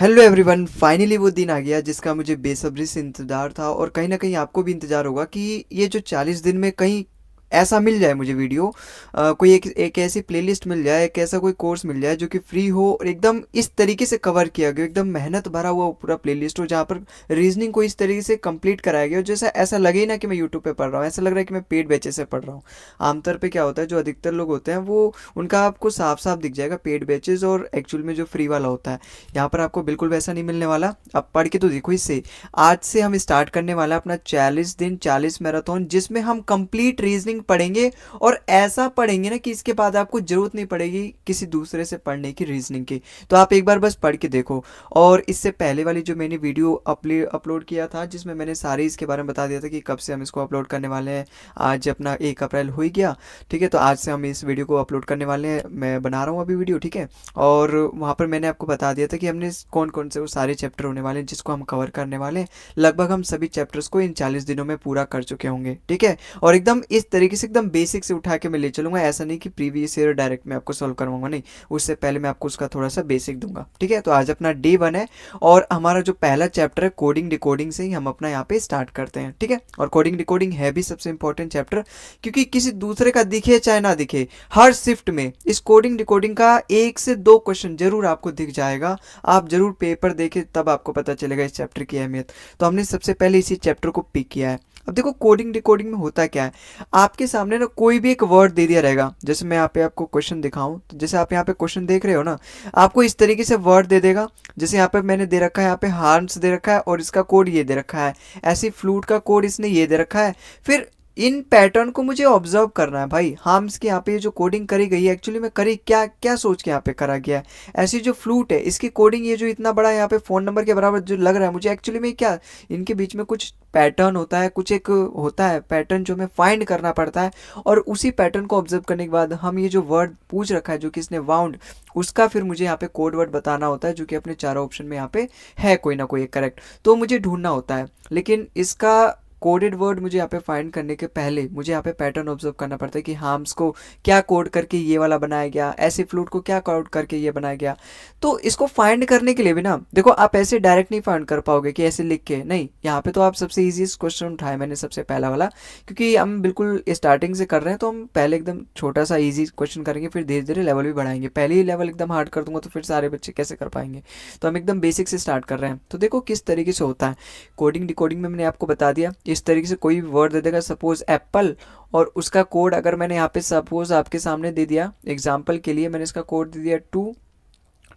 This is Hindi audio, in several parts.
हेलो एवरीवन, फाइनली वो दिन आ गया जिसका मुझे बेसब्री से इंतज़ार था और कहीं ना कहीं आपको भी इंतज़ार होगा कि ये जो 40 दिन में कहीं ऐसा मिल जाए मुझे वीडियो, कोई एक ऐसी प्लेलिस्ट मिल जाए, एक ऐसा कोई कोर्स मिल जाए जो कि फ्री हो और एकदम इस तरीके से कवर किया गया, एकदम मेहनत भरा हुआ पूरा प्लेलिस्ट हो जहाँ पर रीजनिंग को इस तरीके से कंप्लीट कराया गया हो जैसा ऐसा लगे ही ना कि मैं यूट्यूब पे पढ़ रहा हूँ, ऐसा लग रहा है कि मैं पेड बैचे से पढ़ रहा हूँ। आमतौर पे क्या होता है, जो अधिकतर लोग होते हैं वो उनका आपको साफ साफ दिख जाएगा पेड बैचेज और एक्चुअल में जो फ्री वाला होता है। यहाँ पर आपको बिल्कुल वैसा नहीं मिलने वाला। अब पढ़ के तो देखो इससे। आज से हम स्टार्ट करने वाला है अपना 40 दिन 40 मैराथन, जिसमें हम कंप्लीट रीजनिंग पढ़ेंगे और ऐसा पढ़ेंगे ना कि इसके बाद आपको जरूरत नहीं पड़ेगी किसी दूसरे से पढ़ने की रीजनिंग की। तो आप एक बार बस पढ़ के देखो। और इससे पहले वाली जो मैंने वीडियो अपलोड किया था जिसमें मैंने सारे इसके बारे में बता दिया था कि कब से हम इसको अपलोड करने वाले हैं। आज अपना 1 अप्रैल हो ही गया। ठीक है, तो आज से हम इस वीडियो को अपलोड करने वाले हैं, मैं बना रहा हूँ अभी वीडियो। ठीक है, और वहाँ पर मैंने आपको बता दिया था कि हमने कौन कौन से वो सारे चैप्टर होने वाले हैं जिसको हम कवर करने वाले हैं। लगभग हम सभी चैप्टर्स को इन 40 दिनों में पूरा कर चुके होंगे। ठीक है, और एकदम इस तरीके से एकदम बेसिक से उठा के मैं ले चलूंगा, ऐसा नहीं कि प्रीवियस ईयर डायरेक्ट मैं आपको सॉल्व करवाऊंगा, नहीं। उससे पहले मैं आपको उसका थोड़ा सा बेसिक दूंगा। ठीक है, तो आज अपना डे 1 है और हमारा जो पहला चैप्टर है कोडिंग डिकोडिंग से ही हम अपना यहाँ पे स्टार्ट करते हैं। ठीक है, और कोडिंग डिकोडिंग है भी सबसे इंपॉर्टेंट चैप्टर, क्योंकि किसी दूसरे का दिखे चाहे ना दिखे, हर शिफ्ट में इस कोडिंग डिकोडिंग का 1 से 2 क्वेश्चन जरूर आपको दिख जाएगा। आप जरूर पेपर देखें तब आपको पता चलेगा इस चैप्टर की अहमियत। तो हमने सबसे पहले इसी चैप्टर को पिक किया है। अब देखो कोडिंग डिकोडिंग में होता क्या है, आपके सामने ना कोई भी एक वर्ड दे दिया रहेगा। जैसे मैं यहाँ पे आपको क्वेश्चन दिखाऊं, तो जैसे आप यहाँ पे क्वेश्चन देख रहे हो ना, आपको इस तरीके से वर्ड दे देगा। जैसे यहाँ पे मैंने दे रखा है, यहाँ पे हार्म्स दे रखा है और इसका कोड ये दे रखा है, ऐसी फ्लूट का कोड इसने ये दे रखा है। फिर इन पैटर्न को मुझे ऑब्जर्व करना है भाई। हार्म्स की यहाँ पे जो कोडिंग करी गई है एक्चुअली में करी क्या क्या सोच के यहाँ पे करा गया है। ऐसी जो फ्लूट है इसकी कोडिंग, ये जो इतना बड़ा यहाँ पे फोन नंबर के बराबर जो लग रहा है मुझे, एक्चुअली में क्या इनके बीच में कुछ पैटर्न होता है, कुछ एक होता है पैटर्न जो हमें फाइंड करना पड़ता है। और उसी पैटर्न को ऑब्जर्व करने के बाद हम ये जो वर्ड पूछ रखा है जो कि इसने वाउंड, उसका फिर मुझे यहाँ पे कोड वर्ड बताना होता है जो कि अपने चारों ऑप्शन में यहाँ पे है कोई ना कोई एक करेक्ट, तो मुझे ढूंढना होता है। लेकिन इसका कोडेड वर्ड मुझे यहाँ पे फाइंड करने के पहले मुझे यहाँ पे पैटर्न ऑब्जर्व करना पड़ता है कि हार्म्स को क्या कोड करके ये वाला बनाया गया, ऐसे फ्लूट को क्या कोड करके ये बनाया गया। तो इसको फाइंड करने के लिए भी ना देखो, आप ऐसे डायरेक्ट नहीं फाइंड कर पाओगे कि ऐसे लिख के नहीं। यहाँ पे तो आप सबसे इजीएस्ट क्वेश्चन उठाया मैंने, सबसे पहला वाला, क्योंकि हम बिल्कुल स्टार्टिंग से कर रहे हैं तो हम पहले एकदम छोटा सा इजी क्वेश्चन करेंगे, फिर धीरे धीरे लेवल भी बढ़ाएंगे। पहले ही लेवल एकदम हार्ड कर दूंगा तो फिर सारे बच्चे कैसे कर पाएंगे। तो हम एकदम बेसिक से स्टार्ट कर रहे हैं। तो देखो किस तरीके से होता है कोडिंग डिकोडिंग में, मैंने आपको बता दिया। इस तरीके से कोई वर्ड दे देगा, सपोज एप्पल, और उसका कोड अगर मैंने यहाँ पे सपोज आपके सामने दे दिया, एग्जाम्पल के लिए मैंने इसका कोड दे दिया 2।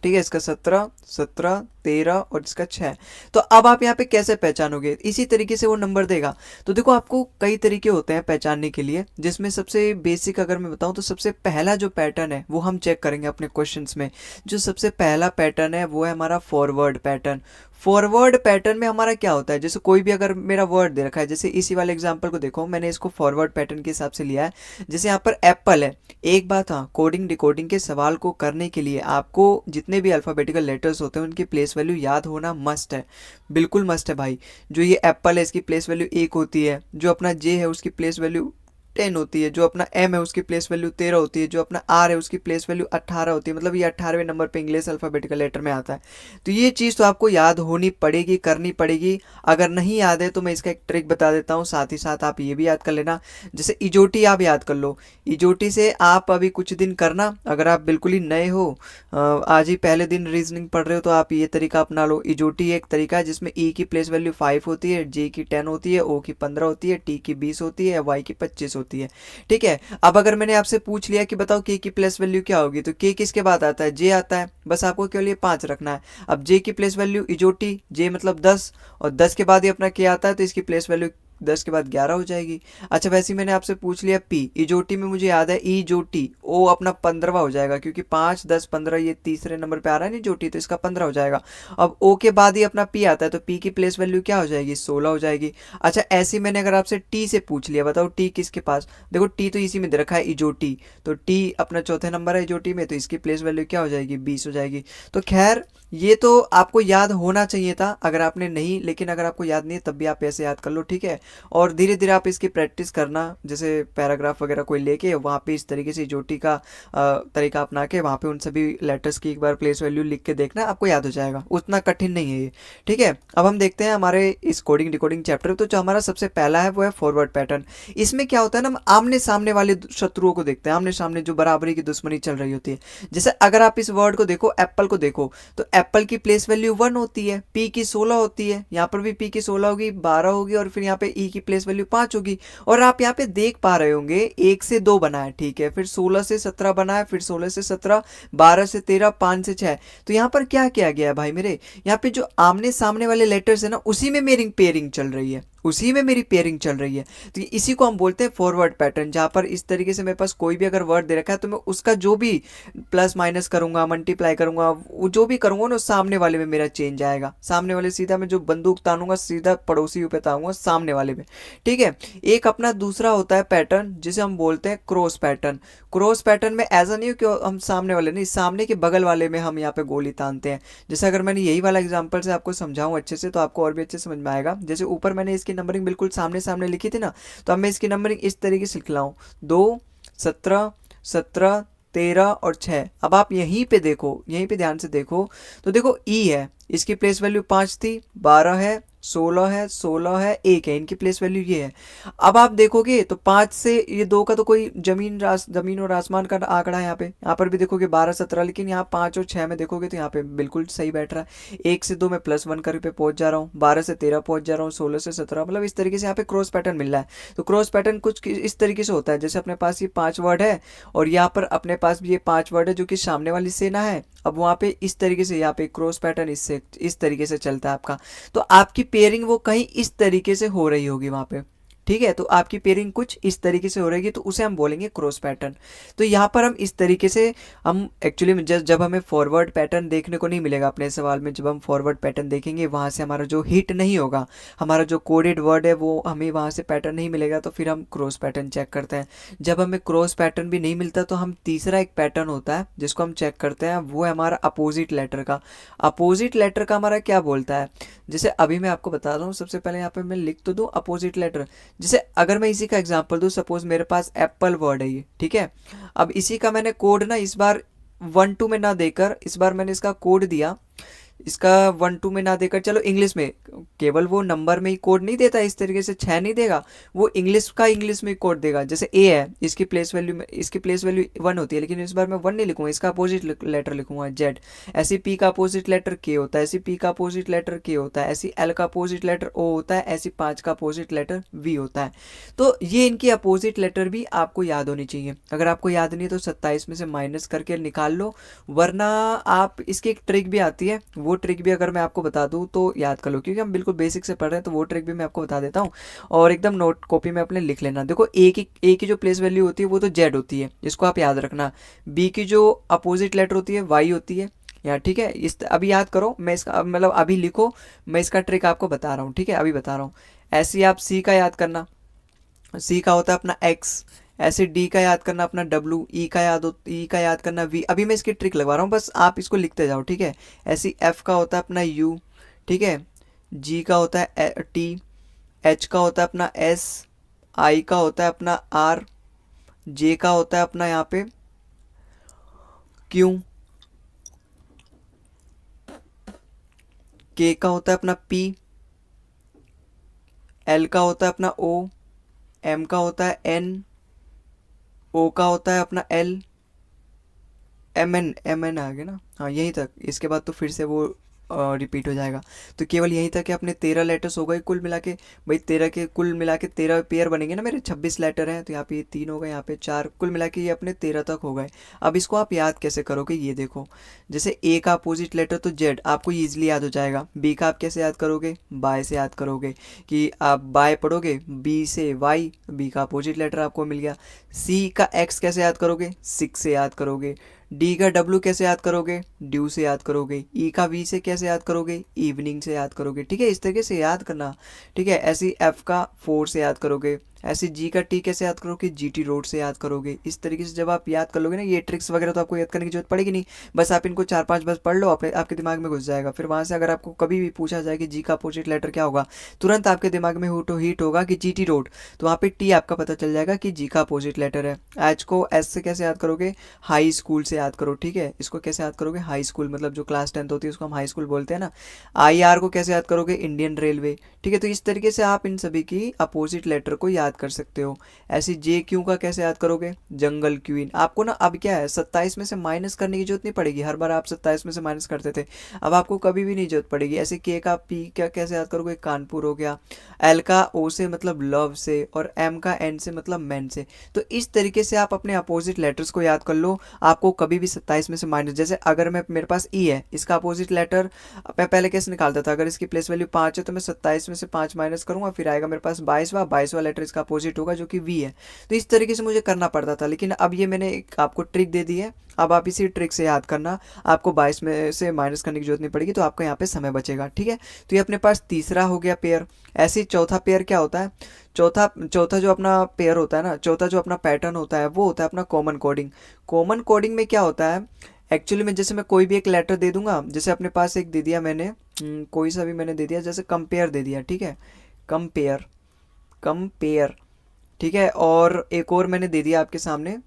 ठीक है, इसका 17 17 13 और इसका 6। तो अब आप यहाँ पे कैसे पहचानोगे, इसी तरीके से वो नंबर देगा। तो देखो आपको कई तरीके होते हैं पहचानने के लिए, जिसमें सबसे बेसिक अगर मैं बताऊं तो सबसे पहला जो पैटर्न है वो हम चेक करेंगे अपने क्वेश्चंस में। जो सबसे पहला पैटर्न है वो है हमारा फॉरवर्ड पैटर्न। फॉरवर्ड पैटर्न में हमारा क्या होता है, जैसे कोई भी अगर मेरा वर्ड दे रखा है, जैसे इसी वाले एग्जांपल को देखो, मैंने इसको फॉरवर्ड पैटर्न के हिसाब से लिया है। जैसे यहाँ पर एप्पल है। एक बात, हाँ, कोडिंग डिकोडिंग के सवाल को करने के लिए आपको जितने भी अल्फ़ाबेटिकल लेटर्स होते हैं उनकी प्लेस वैल्यू याद होना मस्ट है, बिल्कुल मस्ट है भाई। जो ये एप्पल है इसकी प्लेस वैल्यू 1 होती है, जो अपना जे है उसकी प्लेस वैल्यू 10 होती है, जो अपना एम है उसकी प्लेस वैल्यू 13 होती है, जो अपना आर है उसकी प्लेस वैल्यू 18 होती है। मतलब ये 18वें नंबर पे इंग्लिश अल्फ़ाबेटिकल लेटर में आता है। तो ये चीज़ तो आपको याद होनी पड़ेगी, करनी पड़ेगी। अगर नहीं याद है तो मैं इसका एक ट्रिक बता देता हूँ, साथ ही साथ आप ये भी याद कर लेना। जैसे इजोटी आप याद कर लो, इजोटी से आप अभी कुछ दिन करना। अगर आप बिल्कुल ही नए हो, आज ही पहले दिन रीजनिंग पढ़ रहे हो, तो आप ये तरीका अपना लो। इजोटी एक तरीका है जिसमें ई की प्लेस वैल्यू 5 होती है, जे की 10 होती है, ओ की 15 होती है, टी की 20 होती है, वाई की 25 होती है। ठीक है, अब अगर मैंने आपसे पूछ लिया कि बताओ के की प्लेस वैल्यू क्या होगी, तो के किसके बाद आता है, जे आता है। बस आपको केवल ये 5 रखना है। अब जे की प्लेस वैल्यू इजोटी, जे मतलब 10, और 10 के बाद ही अपना के आता है, तो इसकी प्लेस वैल्यू 10 के बाद 11 हो जाएगी। अच्छा, वैसे ही मैंने आपसे पूछ लिया पी, इजोटी में मुझे याद है ई जोटी, ओ अपना 15वां हो जाएगा, क्योंकि 5 10 15 ये तीसरे नंबर पे आ रहा है नहीं जोटी, तो इसका 15 हो जाएगा। अब ओ के बाद ही अपना पी आता है, तो पी की प्लेस वैल्यू क्या हो जाएगी, 16 हो जाएगी। अच्छा, ऐसे मैंने अगर आपसे टी से पूछ लिया, बताओ टी किसके पास, देखो टी तो इसी में दे रखा है इजोटी, तो टी अपना चौथे नंबर है इजोटी में, तो इसकी प्लेस वैल्यू क्या हो जाएगी, 20 हो जाएगी। तो खैर ये तो आपको याद होना चाहिए था अगर आपने नहीं, लेकिन अगर आपको याद नहीं है तब भी आप ऐसे याद कर लो। ठीक है, और धीरे धीरे आप इसकी प्रैक्टिस करना, जैसे पैराग्राफ वगैरह कोई लेके वहाँ पे इस तरीके से जोटी का तरीका अपना के वहाँ पे उन सभी लेटर्स की एक बार प्लेस वैल्यू लिख के देखना, आपको याद हो जाएगा, उतना कठिन नहीं है ये। ठीक है, अब हम देखते हैं हमारे इस कोडिंग डिकोडिंग चैप्टर। तो जो हमारा सबसे पहला है वो है फॉरवर्ड पैटर्न। इसमें क्या होता है ना, हम आमने सामने वाले शत्रुओं को देखते हैं, आमने सामने जो बराबरी की दुश्मनी चल रही होती है। जैसे अगर आप इस वर्ड को देखो, एप्पल को देखो, तो एप्पल की प्लेस वैल्यू 1 होती है, पी की 16 होती है, यहाँ पर भी पी की 16 होगी, 12 होगी, और फिर यहाँ पे ई की प्लेस वैल्यू 5 होगी। और आप यहाँ पे देख पा रहे होंगे 1 से 2 बना है, ठीक है, फिर 16 से 17 बना है, फिर 16 से 17, 12 से 13, 5 से 6। तो यहाँ पर क्या किया गया है भाई मेरे, यहाँ पे जो आमने सामने वाले लेटर्स है ना, उसी में मेरी पेयरिंग चल रही है, उसी में मेरी पेयरिंग चल रही है। तो इसी को हम बोलते हैं फॉरवर्ड पैटर्न, जहां पर इस तरीके से मेरे पास कोई भी अगर वर्ड दे रखा है तो मैं उसका जो भी प्लस माइनस करूंगा, मल्टीप्लाई करूंगा, वो जो भी करूंगा ना, सामने वाले में मेरा चेंज आएगा, सामने वाले सीधा मैं जो बंदूक तानूंगा सीधा पड़ोसी पे तानूंगा सामने वाले में। ठीक है, एक अपना दूसरा होता है पैटर्न जिसे हम बोलते हैं क्रॉस पैटर्न। क्रॉस पैटर्न में ऐसा नहीं हो कि हम सामने वाले नहीं, सामने के बगल वाले में हम यहाँ पे गोली तानते हैं। जैसे अगर मैंने यही वाला एग्जाम्पल से आपको समझाऊं अच्छे से, तो आपको और भी अच्छे समझ में आएगा। जैसे ऊपर मैंने इसकी नंबरिंग बिल्कुल सामने सामने लिखी थी ना, तो अब मैं इसकी नंबरिंग इस तरीके से लिख रहा हूँ, 2, 17, 17, 13 और 6। अब आप यहीं पे देखो, यहीं पे ध्यान से देखो, तो देखो ई है, इसकी प्लेस वैल्यू 5 थी, 12 है, 16 है, 16 है, 1 है, इनकी प्लेस वैल्यू ये है। अब आप देखोगे तो 5 से ये 2 का तो कोई जमीन और आसमान का आंकड़ा है। यहाँ पर भी देखोगे 12, 17, लेकिन यहाँ 5 और 6 में देखोगे तो यहाँ पे बिल्कुल सही बैठ रहा है। 1 से 2 में +1 कर पे पहुंच जा रहा हूँ, 12 से 13 पहुंच जा रहा हूँ, 16 से 17, मतलब इस तरीके से यहाँ पे क्रॉस पैटर्न मिल रहा है। तो क्रॉस पैटर्न कुछ इस तरीके से होता है, जैसे अपने पास ये 5 वर्ड है और यहाँ पर अपने पास भी ये 5 वर्ड है जो कि सामने वाली सेना है। अब वहाँ पे इस तरीके से यहाँ पे क्रॉस पैटर्न इससे इस तरीके से चलता है आपका, तो आपकी पेयरिंग वो कहीं इस तरीके से हो रही होगी वहाँ पे। ठीक है, तो आपकी पेयरिंग कुछ इस तरीके से हो रहेगी, तो उसे हम बोलेंगे क्रॉस पैटर्न। तो यहाँ पर हम इस तरीके से हम एक्चुअली जब हमें फॉरवर्ड पैटर्न देखने को नहीं मिलेगा अपने सवाल में, जब हम फॉरवर्ड पैटर्न देखेंगे वहाँ से हमारा जो हिट नहीं होगा, हमारा जो कोडेड वर्ड है वो हमें वहाँ से पैटर्न नहीं मिलेगा, तो फिर हम क्रॉस पैटर्न चेक करते हैं। जब हमें क्रॉस पैटर्न भी नहीं मिलता तो हम तीसरा एक पैटर्न होता है जिसको हम चेक करते हैं, वो है हमारा अपोजिट लेटर का। अपोजिट लेटर का हमारा क्या बोलता है, जैसे अभी मैं आपको बता रहा हूँ, सबसे पहले यहाँ पे मैं लिख तो दूँ अपोजिट लेटर। जैसे अगर मैं इसी का एग्जांपल दूं, सपोज मेरे पास एप्पल वर्ड है ये, ठीक है, अब इसी का मैंने कोड ना इस बार 1-2 में ना देकर इस बार मैंने इसका कोड दिया, इसका 1-2 में ना देकर चलो इंग्लिश में, केवल वो नंबर में ही कोड नहीं देता इस तरीके से 6 नहीं देगा, वो इंग्लिश का इंग्लिश में ही कोड देगा। जैसे ए है, इसकी प्लेस वैल्यू 1 होती है, लेकिन इस बार मैं 1 नहीं लिखूंगा, इसका अपोजिट लेटर लिखूंगा जेड। ऐसी पी का अपोजिट लेटर के होता है, ऐसी पी का अपोजिट लेटर के होता है, ऐसी एल का अपोजिट लेटर ओ होता है, ऐसी 5 का अपोजिट लेटर वी होता है। तो ये इनकी अपोजिट लेटर भी आपको याद होनी चाहिए। अगर आपको याद नहीं तो 27 में से माइनस करके निकाल लो, वरना आप इसकी एक ट्रिक भी आती है, वो ट्रिक भी अगर मैं आपको बता दूं तो याद कर लो, क्योंकि हम बिल्कुल बेसिक से पढ़ रहे हैं, तो वो ट्रिक भी मैं आपको बता देता हूं और एकदम नोट कॉपी में अपने लिख लेना। देखो ए की जो प्लेस वैल्यू होती है वो तो जेड होती है, इसको आप याद रखना। बी की जो अपोजिट लेटर होती है वाई होती है यार, ठीक है, इस अभी याद करो, मैं इसका मतलब अभी लिखो, मैं इसका ट्रिक आपको बता रहा हूँ, ठीक है, अभी बता रहा हूँ। ऐसे आप सी का याद करना, सी का होता है अपना एक्स, ऐसे डी का याद करना अपना डब्ल्यू, ई का याद करना वी। अभी मैं इसकी ट्रिक लगवा रहा हूँ, बस आप इसको लिखते जाओ, ठीक है। ऐसी एफ का होता है अपना यू, ठीक है, जी का होता है टी, एच का होता है अपना एस, आई का होता है अपना आर, जे का होता है अपना यहाँ पे क्यू, के का होता है अपना पी, एल का होता है अपना ओ, एम का होता है एन, ओ का होता है अपना एल, एम एन आ गया ना, हाँ यहीं तक, इसके बाद तो फिर से वो रिपीट हो जाएगा। तो केवल यहीं तक कि अपने 13 लेटर्स हो गए कुल मिला के, भाई 13 के कुल मिला के 13 पेयर बनेंगे ना, मेरे 26 लेटर हैं, तो यहाँ पे 3 हो गए, यहाँ पे 4, कुल मिला के ये अपने 13 तक हो गए। अब इसको आप याद कैसे करोगे, ये देखो, जैसे ए का अपोजिट लेटर तो जेड, आपको ईजिली याद हो जाएगा। बी का आप कैसे याद करोगे, बाय से याद करोगे, कि आप बाय पढ़ोगे बी से वाई, बी का अपोजिट लेटर आपको मिल गया। सी का एक्स कैसे याद करोगे, 6 से याद करोगे। डी का डब्ल्यू कैसे याद करोगे, ड्यू से याद करोगे। ई का वी से कैसे याद करोगे, इवनिंग से याद करोगे, ठीक है, इस तरीके से याद करना, ठीक है। ऐसी एफ का 4 से याद करोगे, ऐसे जी का टी कैसे याद करोगे, जीटी रोड से याद करोगे। इस तरीके से जब आप याद कर लोगे ना, ये ट्रिक्स वगैरह तो आपको याद करने की जरूरत पड़ेगी नहीं, बस आप इनको 4-5 बस पढ़ लो, अपने आपके दिमाग में घुस जाएगा। फिर वहाँ से अगर आपको कभी भी पूछा जाए कि जी का अपोजिट लेटर क्या होगा, तुरंत आपके दिमाग में हिट होगा कि जीटी रोड, तो वहाँ पे टी आपका पता चल जाएगा कि जी का अपोजिट लेटर है। एच को एस से कैसे याद करोगे, हाई स्कूल से याद करो, ठीक है। इसको कैसे याद करोगे, हाई स्कूल, मतलब जो क्लास 10th होती है उसको हम हाई स्कूल बोलते हैं ना। आई आर को कैसे याद करोगे, इंडियन रेलवे, ठीक है। तो इस तरीके से आप इन सभी की अपोजिट लेटर को याद कर सकते हो। ऐसे जे क्यू का कैसे याद करोगे, जंगल क्वीन। आपको ना अब क्या है, 27 में से माइनस करने की जरूरत नहीं पड़ेगी, हर बार आप 27 में से माइनस करते थे, अब आपको कभी भी नहीं जरूरत पड़ेगी। ऐसे के का पी क्या कैसे याद करोगे, कानपुर हो गया। एल का ओ से मतलब लव से, और एम का एन से मतलब मैन से। तो इस तरीके से आप अपने अपोजिट लेटर्स को याद कर लो, आपको कभी भी 27 में से माइनस, जैसे अगर मैं मेरे पास ई है, इसका अपोजिट लेटर मैं पहले कैसे निकालता था, अगर इसकी प्लेस वैल्यू 5 है तो मैं 27 में से 5 माइनस करूंगा, फिर आएगा मेरे पास 22वां लेटर इसका अपोजिट होगा जो कि वी है। तो इस तरीके से मुझे करना पड़ता था, लेकिन अब ये मैंने एक आपको ट्रिक दे दी है, अब आप इसी ट्रिक से याद करना, आपको 22 में से माइनस करने की जरूरत नहीं पड़ेगी, तो आपको यहाँ पे समय बचेगा, ठीक है। तो ये अपने पास तीसरा हो गया पेयर। ऐसे ही चौथा पेयर क्या होता है, चौथा चौथा जो अपना पेयर होता है ना, चौथा जो अपना पैटर्न होता है वो होता है अपना कॉमन कोडिंग। कॉमन कोडिंग में क्या होता है, एक्चुअली में जैसे मैं कोई भी एक लेटर दे दूंगा, जैसे अपने पास एक दे दिया मैंने, कोई सा भी मैंने दे दिया, जैसे कंपेयर दे दिया, ठीक है, कंपेयर, कंपेयर, ठीक है। और एक और मैंने दे दिया आपके सामने,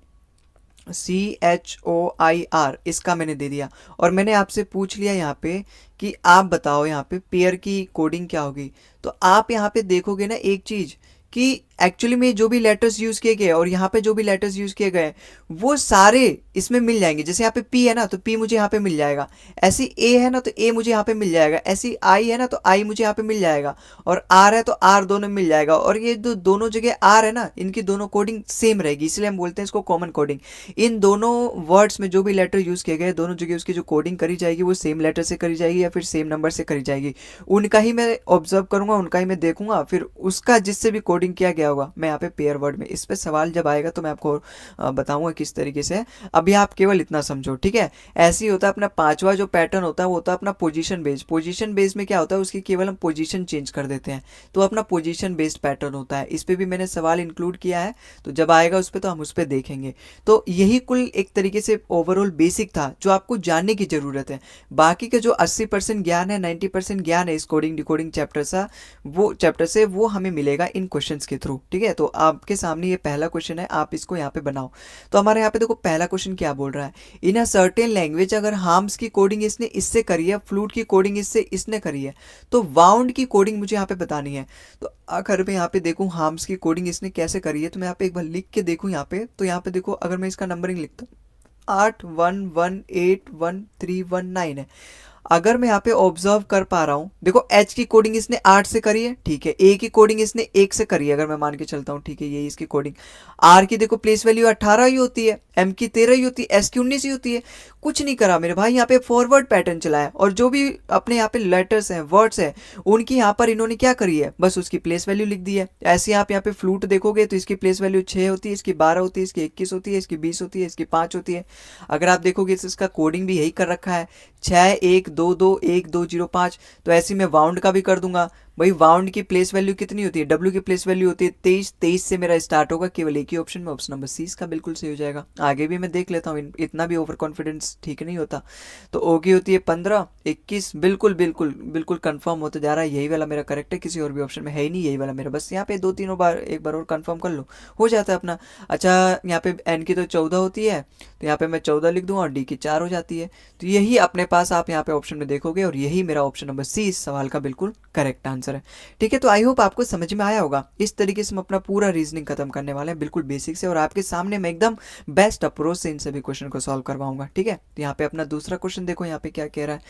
CHOIR, इसका मैंने दे दिया, और मैंने आपसे पूछ लिया यहाँ पे कि आप बताओ यहाँ पे पेयर की कोडिंग क्या होगी। तो आप यहाँ पे देखोगे ना एक चीज कि एक्चुअली में जो भी लेटर्स यूज किए गए और यहाँ पे जो भी लेटर्स यूज किए गए वो सारे इसमें मिल जाएंगे। जैसे यहाँ पे पी है ना तो पी मुझे यहाँ पे मिल जाएगा, ऐसी ए है ना तो ए मुझे यहाँ पे मिल जाएगा, ऐसी आई है ना तो आई मुझे यहाँ पे मिल जाएगा, और आर है तो आर दोनों मिल जाएगा। और ये जो दोनों जगह आर है ना, इनकी दोनों कोडिंग सेम रहेगी, इसलिए हम बोलते हैं इसको कॉमन कोडिंग। इन दोनों वर्ड्स में जो भी लेटर यूज किए गए दोनों जगह उसकी जो कोडिंग करी जाएगी वो सेम लेटर से करी जाएगी या फिर सेम नंबर से करी जाएगी। उनका ही मैं ऑब्जर्व करूंगा, उनका ही मैं देखूंगा, फिर उसका जिससे भी कोडिंग किया गया होगा मैं यहाँ पे पेयर वर्ड में, इस पे सवाल जब आएगा तो मैं आपको बताऊंगा किस तरीके से। अभी आप केवल इतना समझो, ठीक है। ऐसे ही होता है अपना पांचवा जो पैटर्न होता है वो होता है अपना पोजीशन बेस्ड। पोजीशन बेस्ड में क्या होता है, उसकी केवल हम पोजीशन चेंज कर देते हैं, तो अपना पोजीशन बेस्ड पैटर्न होता है। इस पे भी मैंने सवाल इंक्लूड किया है, तो जब आएगा उस पर तो हम उस पर देखेंगे। तो यही कुल एक तरीके से ओवरऑल बेसिक था जो आपको जानने की जरूरत है। बाकी का जो 80% ज्ञान है, 90% ज्ञान है इस कोडिंग डिकोडिंग चैप्टर से वो हमें मिलेगा इन क्वेश्चंस के थ्रू, ठीक है। तो आपके सामने ये पहला क्वेश्चन है, आप इसको यहाँ पे बनाओ। तो हमारे यहाँ पे देखो पहला क्वेश्चन क्या बोल रहा है, इन अ सर्टेन लैंग्वेज अगर हार्म्स की कोडिंग इसने इससे करी है, फ्लूट की कोडिंग इससे इसने करी है, तो वाउंड की कोडिंग मुझे यहाँ पे बतानी है। तो अगर मैं यहाँ पे देखूँ हार्म्स की कोडिंग इसने कैसे करी है, तो मैं यहाँ पे एक बार लिख के देखूँ यहाँ पे, तो यहाँ पे देखो अगर मैं इसका नंबरिंग लिखता हूँ 81181319 है। अगर मैं यहाँ पे ऑब्जर्व कर पा रहा हूँ, देखो एच की कोडिंग इसने 8 से करी है, ठीक है। ए की कोडिंग इसने 1 से करी है, अगर मैं मान के चलता हूँ, ठीक है, यही इसकी कोडिंग। आर की देखो प्लेस वैल्यू 18 ही होती है, एम की 13 ही होती है, एस की 19 ही होती है। कुछ नहीं करा मेरे भाई, यहाँ पे फॉरवर्ड पैटर्न चलाया, और जो भी अपने यहाँ पे लेटर्स हैं, वर्ड्स हैं, उनकी यहाँ पर इन्होंने क्या करी है, बस उसकी प्लेस वैल्यू लिख दी है। ऐसे आप यहाँ पे फ्लूट देखोगे तो इसकी प्लेस वैल्यू 6 होती है, इसकी 12 होती है, इसकी 21 होती है, इसकी 20 होती है, इसकी 5 होती है। अगर आप देखोगे तो इसका कोडिंग भी यही कर रखा है, 61221205। तो ऐसे में वाउंड का भी कर दूंगा भाई। वाउंड की प्लेस वैल्यू कितनी होती है, डब्ल्यू की प्लेस वैल्यू होती है 23, 23 से मेरा स्टार्ट होगा, केवल एक ही ऑप्शन में, ऑप्शन नंबर सी इसका बिल्कुल सही हो जाएगा। आगे भी मैं देख लेता हूँ, इतना भी ओवर कॉन्फिडेंस ठीक नहीं होता। तो ओ की होती है 15, 21, बिल्कुल बिल्कुल बिल्कुल कंफर्म होते जा रहा है, यही वाला मेरा करेक्ट है, किसी और भी ऑप्शन में है ही नहीं, यही वाला मेरा। बस यहाँ पे 2-3 बार एक बार और कंफर्म कर लो, हो जाता है अपना। अच्छा यहाँ पे एन की तो 14 होती है, तो यहाँ पे मैं 14 लिख दूँ, और डी की 4 हो जाती है। तो यही अपने पास आप यहाँ पे ऑप्शन में देखोगे, और यही मेरा ऑप्शन नंबर सी इस सवाल का बिल्कुल करेक्ट आंसर है, ठीक है। तो आई होप आपको समझ में आया होगा। इस तरीके से हम अपना पूरा रीजनिंग खत्म करने वाले हैं, बिल्कुल बेसिक से, और आपके सामने मैं एकदम बेस्ट अप्रोच से इन सभी क्वेश्चन को सॉल्व करवाऊंगा, ठीक है। तो यहाँ पे अपना दूसरा क्वेश्चन देखो, यहाँ पे क्या कह रहा है,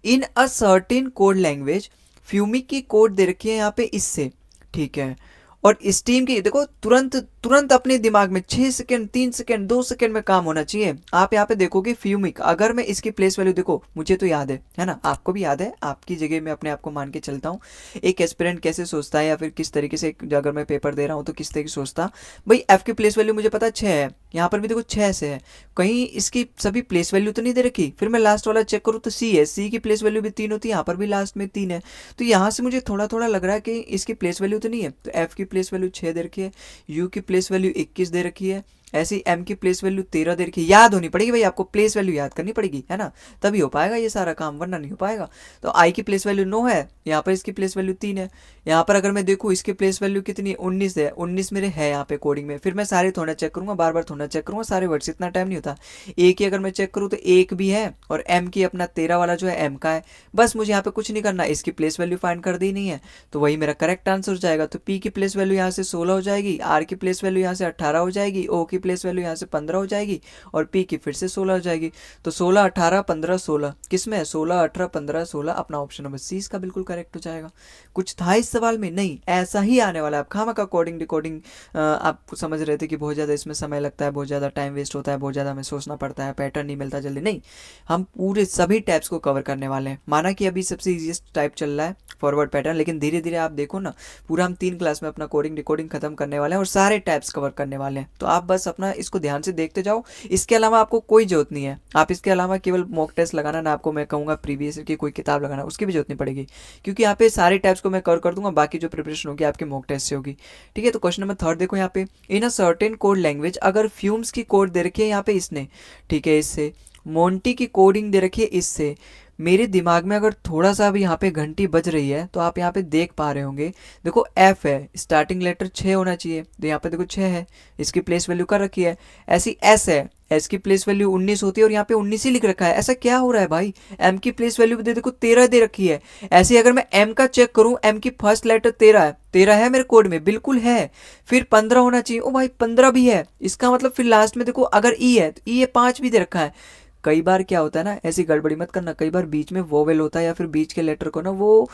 इन अ सर्टेन कोड लैंग्वेज, फ्यूमिक की कोड दे रखी है यहाँ पे इससे, ठीक है। और स्टीम की देखो तुरंत तुरंत अपने दिमाग में 6 सेकंड, 3 सेकंड, 2 सेकंड में काम होना चाहिए। आप यहाँ पे देखोगे फ्यूमिक, अगर मैं इसकी प्लेस वैल्यू देखो, मुझे तो याद है ना, आपको भी याद है, आपकी जगह में अपने आप को मान के चलता हूँ, एक एस्पिरेंट कैसे सोचता है, या फिर किस तरीके से अगर मैं पेपर दे रहा हूँ तो किस तरीके से सोचता। भाई एफ की प्लेस वैल्यू मुझे पता 6 है, यहाँ पर भी देखो 6 से है, कहीं इसकी सभी प्लेस वैल्यू तो नहीं दे रखी। फिर मैं लास्ट वाला चेक करूँ तो सी है, सी की प्लेस वैल्यू भी 3 होती है, यहाँ पर भी लास्ट में 3 है। तो यहाँ से मुझे थोड़ा थोड़ा लग रहा है कि इसकी प्लेस वैल्यू तो नहीं है, तो एफ की प्लेस वैल्यू 6 दे रखी है, यू की प्लेस वैल्यू 21 दे रखी है, ऐसी एम की प्लेस वैल्यू 13 दे रखी है। याद होनी पड़ेगी भाई, आपको प्लेस वैल्यू याद करनी पड़ेगी, है ना, तभी हो पाएगा ये सारा काम, वरना नहीं हो पाएगा। तो आई की प्लेस वैल्यू 9 है, यहाँ पर इसकी प्लेस वैल्यू 3 है। यहाँ पर अगर मैं देखूँ इसकी प्लेस वैल्यू कितनी है, 19 है, 19 मेरे है यहाँ पे कोडिंग में। फिर मैं सारे थोड़ा चेक करूंगा, बार बार थोड़ा चेक करूंगा सारे वर्ड्स, इतना टाइम नहीं होता। एक ही अगर मैं चेक करूँ तो एक भी है, और एम की अपना 13 वाला जो है एम का है। बस मुझे यहाँ पे कुछ नहीं करना, इसकी प्लेस वैल्यू फाइंड कर दी नहीं है, तो वही मेरा करेक्ट आंसर हो जाएगा। तो पी की प्लेस वैल्यू यहाँ से 16 हो जाएगी, आर की प्लेस वैल्यू यहाँ से 18 हो जाएगी, ओ की प्लेस वैल्यू यहाँ से 15 हो जाएगी, और पी की फिर से 16 हो जाएगी। तो 16 18 15 16 किस में है, 16 18 15 16, अपना ऑप्शन नंबर सी इसका बिल्कुल करेक्ट हो जाएगा। कुछ था इस सवाल में नहीं, ऐसा ही आने वाला है। आप खामा का कोडिंग डिकोडिंग आप समझ रहे थे कि बहुत ज़्यादा इसमें समय लगता है, बहुत ज़्यादा टाइम वेस्ट होता है, बहुत ज़्यादा हमें सोचना पड़ता है, पैटर्न नहीं मिलता जल्दी, नहीं, हम पूरे सभी टाइप्स को कवर करने वाले हैं। माना कि अभी सबसे इजीएस्ट टाइप चल रहा है फॉरवर्ड पैटर्न, लेकिन धीरे धीरे आप देखो ना, पूरा हम 3 क्लास में अपना कोडिंग डिकोडिंग खत्म करने वाले हैं और सारे टाइप्स कवर करने वाले हैं। तो आप बस अपना इसको ध्यान से देखते जाओ, इसके अलावा आपको कोई जरूरत नहीं है। आप इसके अलावा केवल मॉक टेस्ट लगाना ना, आपको मैं कहूँगा प्रीवियस की कोई किताब लगाना, उसकी भी जरूरत नहीं पड़ेगी, क्योंकि यहाँ पे सारे टाइप्स को मैं कवर कर दूंगा, बाकी जो प्रिपरेशन होगी आपके मॉक टेस्ट से होगी। ठीक है, तो क्वेश्चन नंबर 3 देखो यहाँ पे, इन अ सर्टेन कोड लैंग्वेज, अगर फ्यूम्स की कोड दे रखी है यहाँ पे इसने, ठीक है, इससे मोंटी की कोडिंग दे रखी है इससे, मेरे दिमाग में अगर थोड़ा सा भी यहाँ पे घंटी बज रही है तो आप यहाँ पे देख पा रहे होंगे, देखो एफ है, स्टार्टिंग लेटर 6 होना चाहिए, तो यहाँ पे देखो 6 है, इसकी प्लेस वैल्यू कर रखी है। ऐसी एस है, एस की प्लेस वैल्यू 19 होती है और यहाँ पे 19 ही लिख रखा है, ऐसा क्या हो रहा है भाई। एम की प्लेस वैल्यू दे देखो 13 दे रखी है। ऐसे अगर मैं एम का चेक करूँ, एम की फर्स्ट लेटर 13 है, 13 है मेरे कोड में, बिल्कुल है। फिर 15 होना चाहिए, ओ भाई 15 भी है, इसका मतलब फिर लास्ट में देखो अगर ई है तो ई है 5 भी दे रखा है। कई बार क्या होता है ना, ऐसी गड़बड़ी मत करना, कई बार बीच में वोवेल होता है या फिर बीच के लेटर को ना वो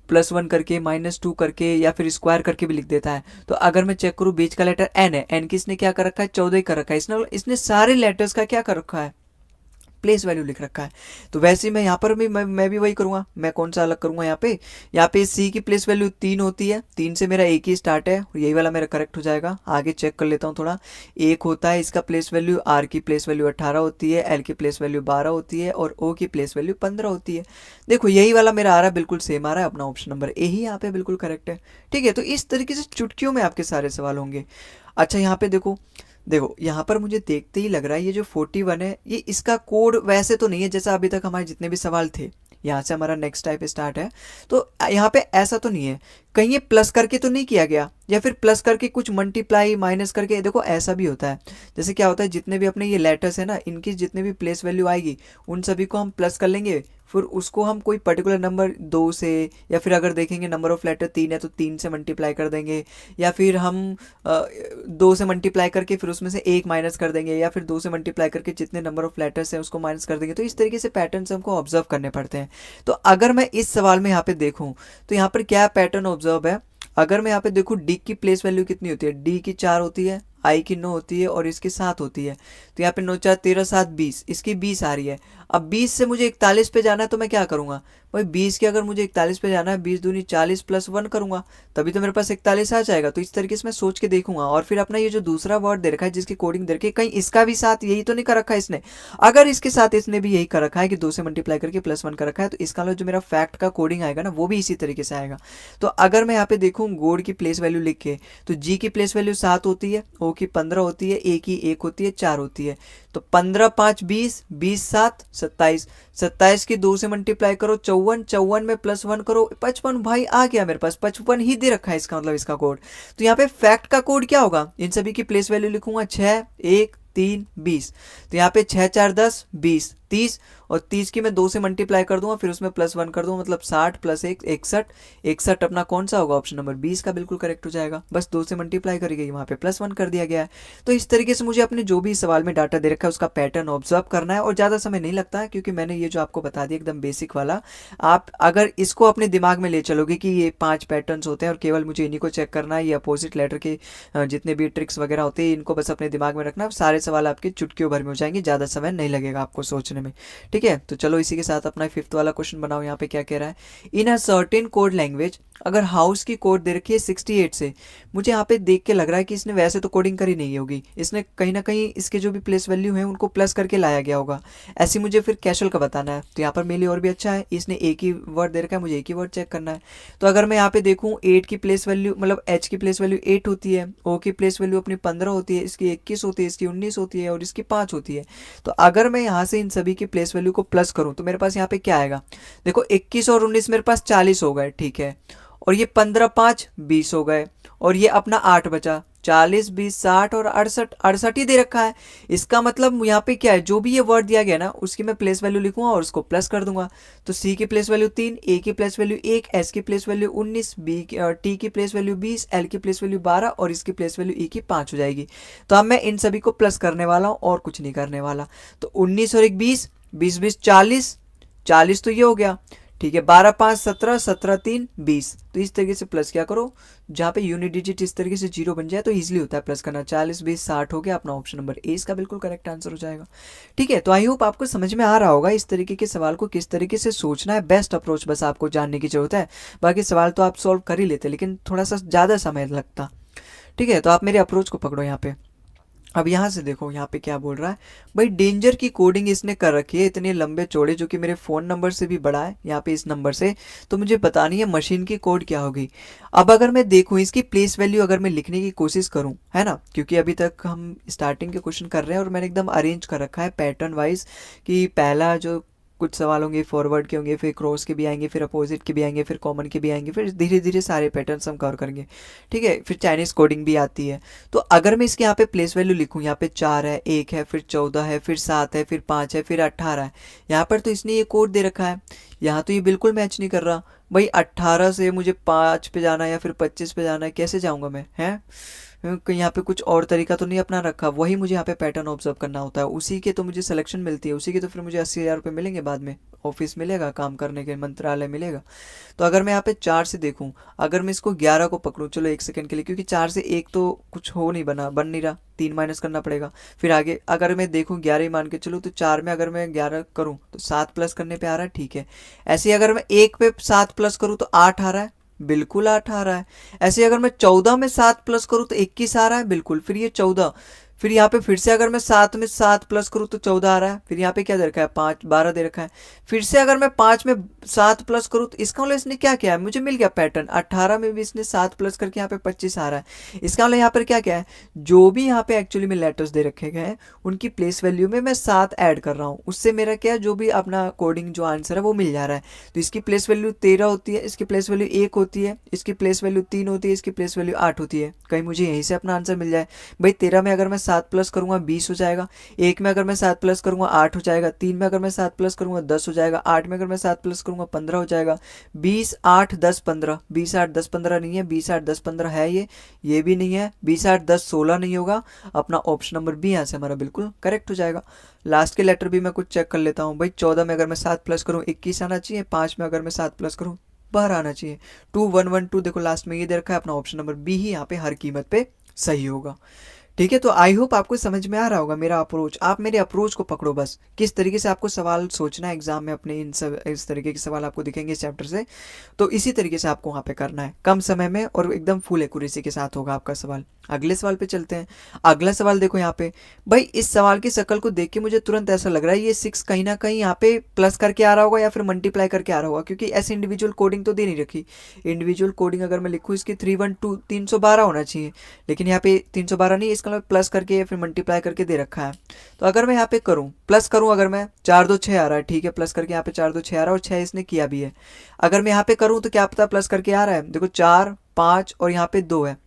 +1 करके -2 करके या फिर स्क्वायर करके भी लिख देता है। तो अगर मैं चेक करूँ, बीच का लेटर एन है, एन की इसने क्या कर रखा है, 14 कर रखा है, इसने सारे लेटर्स का क्या कर रखा है, प्लेस वैल्यू लिख रखा है। तो वैसे मैं यहाँ पर भी मैं भी वही करूँगा। मैं कौन सा अलग करूँगा, यहाँ पे सी की प्लेस वैल्यू 3 होती है, 3 से मेरा एक ही स्टार्ट है, और यही वाला मेरा करेक्ट हो जाएगा। आगे चेक कर लेता हूँ थोड़ा, एक होता है इसका प्लेस वैल्यू, आर की प्लेस वैल्यू 18 होती है, एल की प्लेस वैल्यू 12 होती है, और ओ की प्लेस वैल्यू 15 होती है। देखो यही वाला मेरा आ रहा है, बिल्कुल सेम आ रहा है, अपना ऑप्शन नंबर ए ही यहाँ पे बिल्कुल करेक्ट है। ठीक है, तो इस तरीके से चुटकियों में आपके सारे सवाल होंगे। अच्छा यहाँ पे देखो, यहाँ पर मुझे देखते ही लग रहा है ये जो 41 है, ये इसका कोड वैसे तो नहीं है जैसा अभी तक हमारे जितने भी सवाल थे। यहाँ से हमारा नेक्स्ट टाइप स्टार्ट है, तो यहाँ पे ऐसा तो नहीं है, कहीं ये प्लस करके तो नहीं किया गया, या फिर प्लस करके कुछ मल्टीप्लाई माइनस करके। देखो ऐसा भी होता है, जैसे क्या होता है, जितने भी अपने ये लेटर्स है ना, इनकी जितने भी प्लेस वैल्यू आएगी उन सभी को हम प्लस कर लेंगे, फिर उसको हम कोई पर्टिकुलर नंबर 2 से, या फिर अगर देखेंगे नंबर ऑफ लेटर 3 है तो 3 से मल्टीप्लाई कर देंगे, या फिर हम 2 से मल्टीप्लाई करके फिर उसमें से 1 माइनस कर देंगे, या फिर 2 से मल्टीप्लाई करके जितने नंबर ऑफ लेटर्स हैं उसको माइनस कर देंगे। तो इस तरीके से पैटर्न्स हमको ऑब्जर्व करने पड़ते हैं। तो अगर मैं इस सवाल में यहाँ पे देखूँ तो यहाँ पर क्या पैटर्न ऑब्जर्व है, अगर मैं यहाँ पे देखूँ डी की प्लेस वैल्यू कितनी होती है, डी की 4 होती है, आई की 9 होती है, और इसकी 7 होती है। तो यहाँ पे 9 4 13 7 20, इसकी 20 आ रही है। अब 20 से मुझे 41 पे जाना है, तो मैं क्या करूँगा भाई, 20 के अगर मुझे 41 पे जाना है, 20 दूनी 40 + 1 करूँगा, तभी तो मेरे पास 41 आ जाएगा। तो इस तरीके से मैं सोच के देखूंगा। और फिर अपना ये जो दूसरा वर्ड दे रखा है जिसकी कोडिंग दे रखी है, कहीं इसका भी साथ यही तो नहीं कर रखा है इसने। अगर इसके साथ इसने भी यही कर रखा है कि 2 से मल्टीप्लाई करके +1 कर रखा है, तो इसका जो मेरा फैक्ट का कोडिंग आएगा ना, वो भी इसी तरीके से आएगा। तो अगर मैं यहाँ पे देखूँ गोड की प्लेस वैल्यू लिख के, तो जी की प्लेस वैल्यू 7 होती है, ओ की 15 होती है, ए की 1 होती है, 4 होती है। तो 15 5 20, 20 7 27, 27 की 2 से मल्टीप्लाई करो 54, 54 में +1 करो 55, भाई आ गया मेरे पास 55 ही दे रखा है इसका मतलब इसका कोड। तो यहाँ पे फैक्ट का कोड क्या होगा, इन सभी की प्लेस वैल्यू लिखूंगा 6 1 3 20। तो यहाँ पे 6 4 10 20 30, और 30 की मैं 2 से मल्टीप्लाई कर दूंगा, फिर उसमें +1 कर दूंगा, मतलब 60 + 1 61। 61 अपना कौन सा होगा, ऑप्शन नंबर 20 का बिल्कुल करेक्ट हो जाएगा। बस 2 से मल्टीप्लाई करी गई, वहाँ पे +1 कर दिया गया है। तो इस तरीके से मुझे अपने जो भी सवाल में डाटा दे रखा है उसका पैटर्न ऑब्जर्व करना है, और ज़्यादा समय नहीं लगता है, क्योंकि मैंने ये जो आपको बता दिया एकदम बेसिक वाला। आप अगर इसको अपने दिमाग में ले चलोगे कि ये 5 पैटर्न्स होते हैं और केवल मुझे इन्हीं को चेक करना है, ये अपोजिट लेटर के जितने भी ट्रिक्स वगैरह होते हैं इनको बस अपने दिमाग में रखना, सारे सवाल आपके चुटकियों भर में हो जाएंगे, ज़्यादा समय नहीं लगेगा आपको सोचने में। में। ठीक है, तो चलो इसी के साथ अपना 5th वाला क्वेश्चन बनाओ। यहाँ पे क्या कह रहा है, इन अ सर्टेन कोड लैंग्वेज, अगर हाउस की कोड दे रखी है 68 से, मुझे यहाँ पे देख के लग रहा है कि इसने वैसे तो कोडिंग करी नहीं होगी, इसने कहीं ना कहीं इसके जो भी प्लेस वैल्यू है उनको प्लस करके लाया गया होगा। ऐसे मुझे फिर कैशुअल का बताना है, तो यहाँ पर मेरे लिए और भी अच्छा है, इसने एक ही वर्ड दे रखा है, मुझे एक ही वर्ड चेक करना है। तो अगर मैं यहाँ पे देखूँ 8 की प्लेस वैल्यू, मतलब एच की प्लेस वैल्यू 8 होती है, ओ की प्लेस वैल्यू अपनी 15 होती है, इसकी 21 होती है, इसकी 19 होती है और इसकी 5 होती है। तो अगर मैं यहाँ से इन सभी की प्लेस वैल्यू को प्लस करूँ तो मेरे पास यहाँ पे क्या आएगा, देखो 21 और 19 मेरे पास 40 हो गए, ठीक है, और ये 15 5 20 हो गए, और ये अपना 8 बचा, 40 20 60 और 68, 68 ही दे रखा है। इसका मतलब यहाँ पे क्या है, जो भी ये वर्ड दिया गया ना उसकी मैं प्लेस वैल्यू लिखूंगा और उसको प्लस कर दूंगा। तो सी की प्लेस वैल्यू 3, ए की प्लेस वैल्यू 1, एस की प्लेस वैल्यू 19, बी टी की प्लेस वैल्यू 20, एल की प्लेस वैल्यू 12 और इसकी प्लेस वैल्यू ई की 5 हो जाएगी। तो अब मैं इन सभी को प्लस करने वाला हूँ और कुछ नहीं करने वाला। तो 19 और 1 20, 20 20 40, 40 तो ये हो गया, ठीक है, 12 5 17, 17 3 20। तो इस तरीके से प्लस क्या करो, जहाँ पे यूनिट डिजिट इस तरीके से जीरो बन जाए तो इजीली होता है प्लस करना। 40 20 60 हो गया, अपना ऑप्शन नंबर ए इसका बिल्कुल करेक्ट आंसर हो जाएगा। ठीक है, तो आई होप आपको समझ में आ रहा होगा इस तरीके के सवाल को किस तरीके से सोचना है, बेस्ट अप्रोच बस आपको जानने की जरूरत है। बाकी सवाल तो आप सॉल्व कर ही लेते, लेकिन थोड़ा सा ज़्यादा समय लगता। ठीक है, तो आप मेरे अप्रोच को पकड़ो यहाँ पे। अब यहाँ से देखो यहाँ पे क्या बोल रहा है, भाई डेंजर की कोडिंग इसने कर रखी है इतने लंबे चौड़े, जो कि मेरे फ़ोन नंबर से भी बड़ा है यहाँ पे इस नंबर से। तो मुझे बतानी है मशीन की कोड क्या होगी। अब अगर मैं देखूँ इसकी प्लेस वैल्यू अगर मैं लिखने की कोशिश करूँ, है ना, क्योंकि अभी तक हम स्टार्टिंग के क्वेश्चन कर रहे हैं और मैंने एकदम अरेंज कर रखा है पैटर्न वाइज, कि पहला जो कुछ सवाल होंगे फॉरवर्ड के होंगे, फिर क्रॉस के भी आएंगे, फिर अपोजिट के भी आएंगे, फिर कॉमन के भी आएंगे, फिर धीरे धीरे सारे पैटर्न्स हम कवर करेंगे। ठीक है, फिर चाइनीज़ कोडिंग भी आती है। तो अगर मैं इसके यहाँ पे प्लेस वैल्यू लिखूँ, यहाँ पे 4 है, 1 है, फिर 14 है, फिर 7 है, फिर 5 है, फिर 18 है, यहाँ पर तो इसने ये कोड दे रखा है, यहाँ तो ये बिल्कुल मैच नहीं कर रहा। भाई 18 से मुझे 5 पे जाना है या फिर 25 पे जाना है, कैसे जाऊँगा मैं, हैं? कहीं यहाँ पे कुछ और तरीका तो नहीं अपना रखा, वही मुझे यहाँ पे पैटर्न ऑब्जर्व करना होता है, उसी के तो मुझे सिलेक्शन मिलती है, उसी के तो फिर मुझे 80,000 रुपये मिलेंगे बाद में, ऑफिस मिलेगा, काम करने के मंत्रालय मिलेगा। तो अगर मैं यहाँ पे 4 से देखूँ, अगर मैं इसको 11 को पकड़ूँ, चलो 1 सेकंड के लिए, क्योंकि 4 से 1 तो कुछ हो नहीं बन नहीं रहा, 3 माइनस करना पड़ेगा। फिर आगे अगर मैं देखूँ 11 ही मान के चलूँ, तो 4 में अगर मैं 11 करूँ तो 7 प्लस करने पे आ रहा है, ठीक है। ऐसे ही अगर मैं 1 पे 7 प्लस करूँ तो 8 आ रहा है, बिल्कुल 8 आ रहा है। ऐसे अगर मैं 14 में 7 प्लस करूँ तो 21 आ रहा है, बिल्कुल, फिर ये 14। फिर यहाँ पे फिर से अगर मैं 7 में 7 प्लस करूँ तो 14 आ रहा है। फिर यहाँ पे क्या दे रखा है, 5 12 दे रखा है। फिर से अगर मैं 5 में 7 प्लस करूँ तो इसका मतलब इसने क्या किया है, मुझे मिल गया पैटर्न, 18 में भी इसने 7 प्लस करके यहाँ पे 25 आ रहा है। इसका मतलब यहाँ पर क्या क्या है, जो भी यहाँ पे एक्चुअली में लेटर्स दे रखे गए हैं उनकी प्लेस वैल्यू में मैं 7 ऐड कर रहा हूँ, उससे मेरा क्या है, जो भी अपना कोडिंग जो आंसर है वो मिल जा रहा है। तो इसकी प्लेस वैल्यू 13 होती है, इसकी प्लेस वैल्यू 1 होती है, इसकी प्लेस वैल्यू 3 होती है, इसकी प्लेस वैल्यू 8 होती है। कहीं मुझे यहीं से अपना आंसर मिल जाए। भाई 13 में अगर मैं 7 प्लस करूँगा 20 हो जाएगा, 1 में अगर मैं 7 प्लस करूँगा 8 हो जाएगा, 3 में अगर मैं 7 प्लस करूँगा 10 हो जाएगा, 8 में अगर मैं 7 प्लस करूँगा 15 हो जाएगा, 20 8 10 15, 20 8 10 15 नहीं है, 20 8 10 15 है, ये भी नहीं है, 20 8 10 16 नहीं होगा। अपना ऑप्शन नंबर बी यहाँ से हमारा बिल्कुल करेक्ट हो जाएगा। लास्ट के लेटर भी मैं कुछ चेक कर लेता हूँ। भाई 14 में अगर मैं 7 प्लस करूँ 21 आना चाहिए, 5 में अगर मैं 7 प्लस करूँ 12 आना चाहिए, 2 1 1 2, देखो लास्ट में ये दे रखा है, अपना ऑप्शन नंबर बी ही यहाँ पे हर कीमत पे सही होगा। ठीक है, तो आई होप आपको समझ में आ रहा होगा मेरा अप्रोच। आप मेरे अप्रोच को पकड़ो बस, किस तरीके से आपको सवाल सोचना है एग्जाम में अपने, इन सब इस तरीके के सवाल आपको दिखेंगे इस चैप्टर से। तो इसी तरीके से आपको वहाँ पे करना है, कम समय में और एकदम फुल एक्यूरेसी के साथ होगा आपका सवाल। अगले सवाल पे चलते हैं। अगला सवाल देखो यहाँ पे, भाई इस सवाल की शक्ल को देख के मुझे तुरंत ऐसा लग रहा है ये 6 कहीं ना कहीं यहाँ पे प्लस करके आ रहा होगा या फिर मल्टीप्लाई करके आ रहा होगा, क्योंकि ऐसे इंडिविजुअल कोडिंग तो दे नहीं रखी। इंडिविजुअल कोडिंग अगर मैं लिखूँ इसकी 312 312 होना चाहिए, लेकिन यहाँ पे 312 नहीं, इसका मतलब प्लस करके या फिर मल्टीप्लाई करके दे रखा है। तो अगर मैं यहाँ पे करूँ प्लस करूँ, अगर मैं 4 2 6 आ रहा है, ठीक है, प्लस करके यहाँ पे 4 2 6 आ रहा है और 6 इसने किया भी है। अगर मैं यहाँ पे करूँ तो क्या पता प्लस करके आ रहा है, देखो 4 5 और यहाँ पे 2 है,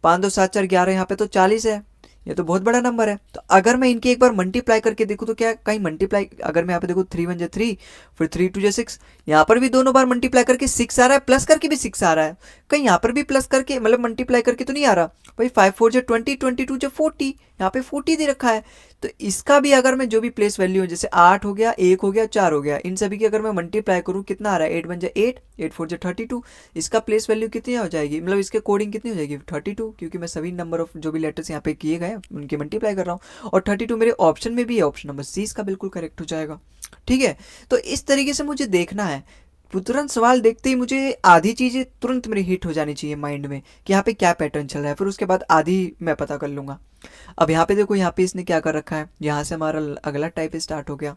5 2 7 4 11, यहाँ पे तो 40 है, ये तो बहुत बड़ा नंबर है। तो अगर मैं इनके एक बार मल्टीप्लाई करके देखूँ तो क्या कहीं मल्टीप्लाई, अगर मैं यहाँ पे देखूँ 3 1 3, फिर 3 2 6, यहाँ पर भी दोनों बार मल्टीप्लाई करके 6 आ रहा है, प्लस करके भी 6 आ रहा है, कहीं यहाँ पर भी प्लस करके मतलब मल्टीप्लाई करके तो नहीं आ रहा। भाई 5 4 जो 20, 22 जो 40, यहाँ पे 40 दे रखा है। तो इसका भी अगर मैं जो भी प्लेस वैल्यू है, जैसे 8 हो गया, 1 हो गया, 4 हो गया, इन सभी की अगर मैं मल्टीप्लाई करूँ कितना आ रहा है, 8 1 8, 8 4 32, इसका प्लेस वैल्यू कितनी हो जाएगी, मतलब इसके कोडिंग कितनी हो जाएगी 32, क्योंकि मैं सभी नंबर ऑफ जो भी लेटर्स यहाँ पे किए गए उनकी मल्टीप्लाई कर रहा हूँ। और 32 मेरे ऑप्शन में भी है, ऑप्शन नंबर सी इसका बिल्कुल करेक्ट हो जाएगा। ठीक है। तो इस तरीके से मुझे देखना है, तुरंत सवाल देखते ही मुझे आधी चीज़ें तुरंत मेरी हिट हो जानी चाहिए माइंड में कि यहाँ पे क्या पैटर्न चल रहा है, फिर उसके बाद आधी मैं पता कर लूँगा। अब यहाँ पे देखो, यहाँ पे इसने क्या कर रखा है, यहाँ से हमारा अगला टाइप स्टार्ट हो गया।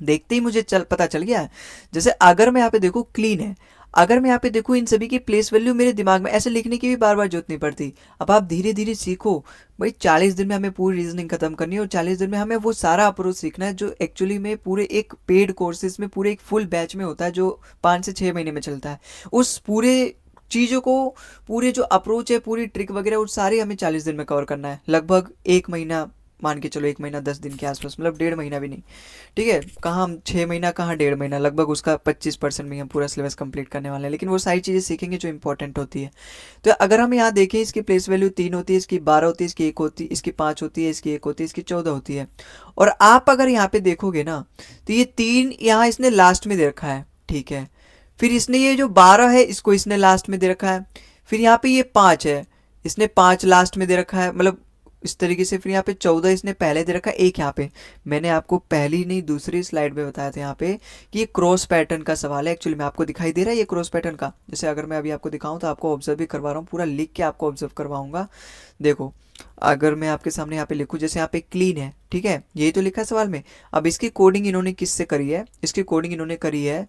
देखते ही मुझे पता चल गया है। जैसे अगर मैं यहाँ पे देखूँ क्लीन है, अगर मैं यहाँ पे देखूँ इन सभी की प्लेस वैल्यू मेरे दिमाग में, ऐसे लिखने की भी बार बार जरूरत नहीं पड़ती। अब आप धीरे धीरे सीखो भाई, 40 दिन में हमें पूरी रीजनिंग खत्म करनी है, और 40 दिन में हमें वो सारा अप्रोच सीखना है जो एक्चुअली में पूरे एक पेड कोर्सेज में, पूरे एक फुल बैच में होता है, जो 5 से 6 महीने में चलता है। उस पूरे चीज़ों को, पूरे जो अप्रोच है, पूरी ट्रिक वगैरह, वो सारी हमें 40 दिन में कवर करना है। लगभग 1 महीना मान के चलो, 1 महीना 10 दिन के आसपास, मतलब 1.5 महीना भी नहीं। ठीक है, कहाँ हम 6 महीना, कहाँ 1.5 महीना, लगभग उसका 25% में हम पूरा सिलेबस कंप्लीट करने वाले हैं, लेकिन वो सारी चीज़ें सीखेंगे जो इंपॉर्टेंट होती है। तो अगर हम यहाँ देखें, इसकी प्लेस वैल्यू 3 होती है, इसकी 12 होती है, इसकी 1 होती है, इसकी 5 होती है, इसकी 1 होती है, इसकी 14 होती है। और आप अगर यहाँ पे देखोगे ना, तो ये 3 यहाँ इसने लास्ट में दे रखा है, ठीक है। फिर इसने ये जो 12 है, इसको इसने लास्ट में दे रखा है। फिर यहाँ पे ये 5 है, इसने 5 लास्ट में दे रखा है, मतलब इस तरीके से। फिर यहाँ पे 14 इसने पहले दे रखा है। एक यहाँ पे मैंने आपको पहली नहीं दूसरी स्लाइड में बताया था यहाँ पे कि ये क्रॉस पैटर्न का सवाल है। एक्चुअली में आपको दिखाई दे रहा है ये क्रॉस पैटर्न का। जैसे अगर मैं अभी आपको दिखाऊं तो आपको ऑब्जर्व भी करवा रहा हूँ, पूरा लिख के आपको ऑब्जर्व करवाऊंगा। देखो, अगर मैं आपके सामने यहाँ पे लिखूँ, जैसे यहाँ पे क्लीन है, ठीक है, यही तो लिखा है सवाल में। अब इसकी कोडिंग इन्होंने किससे करी है? इसकी कोडिंग इन्होंने करी है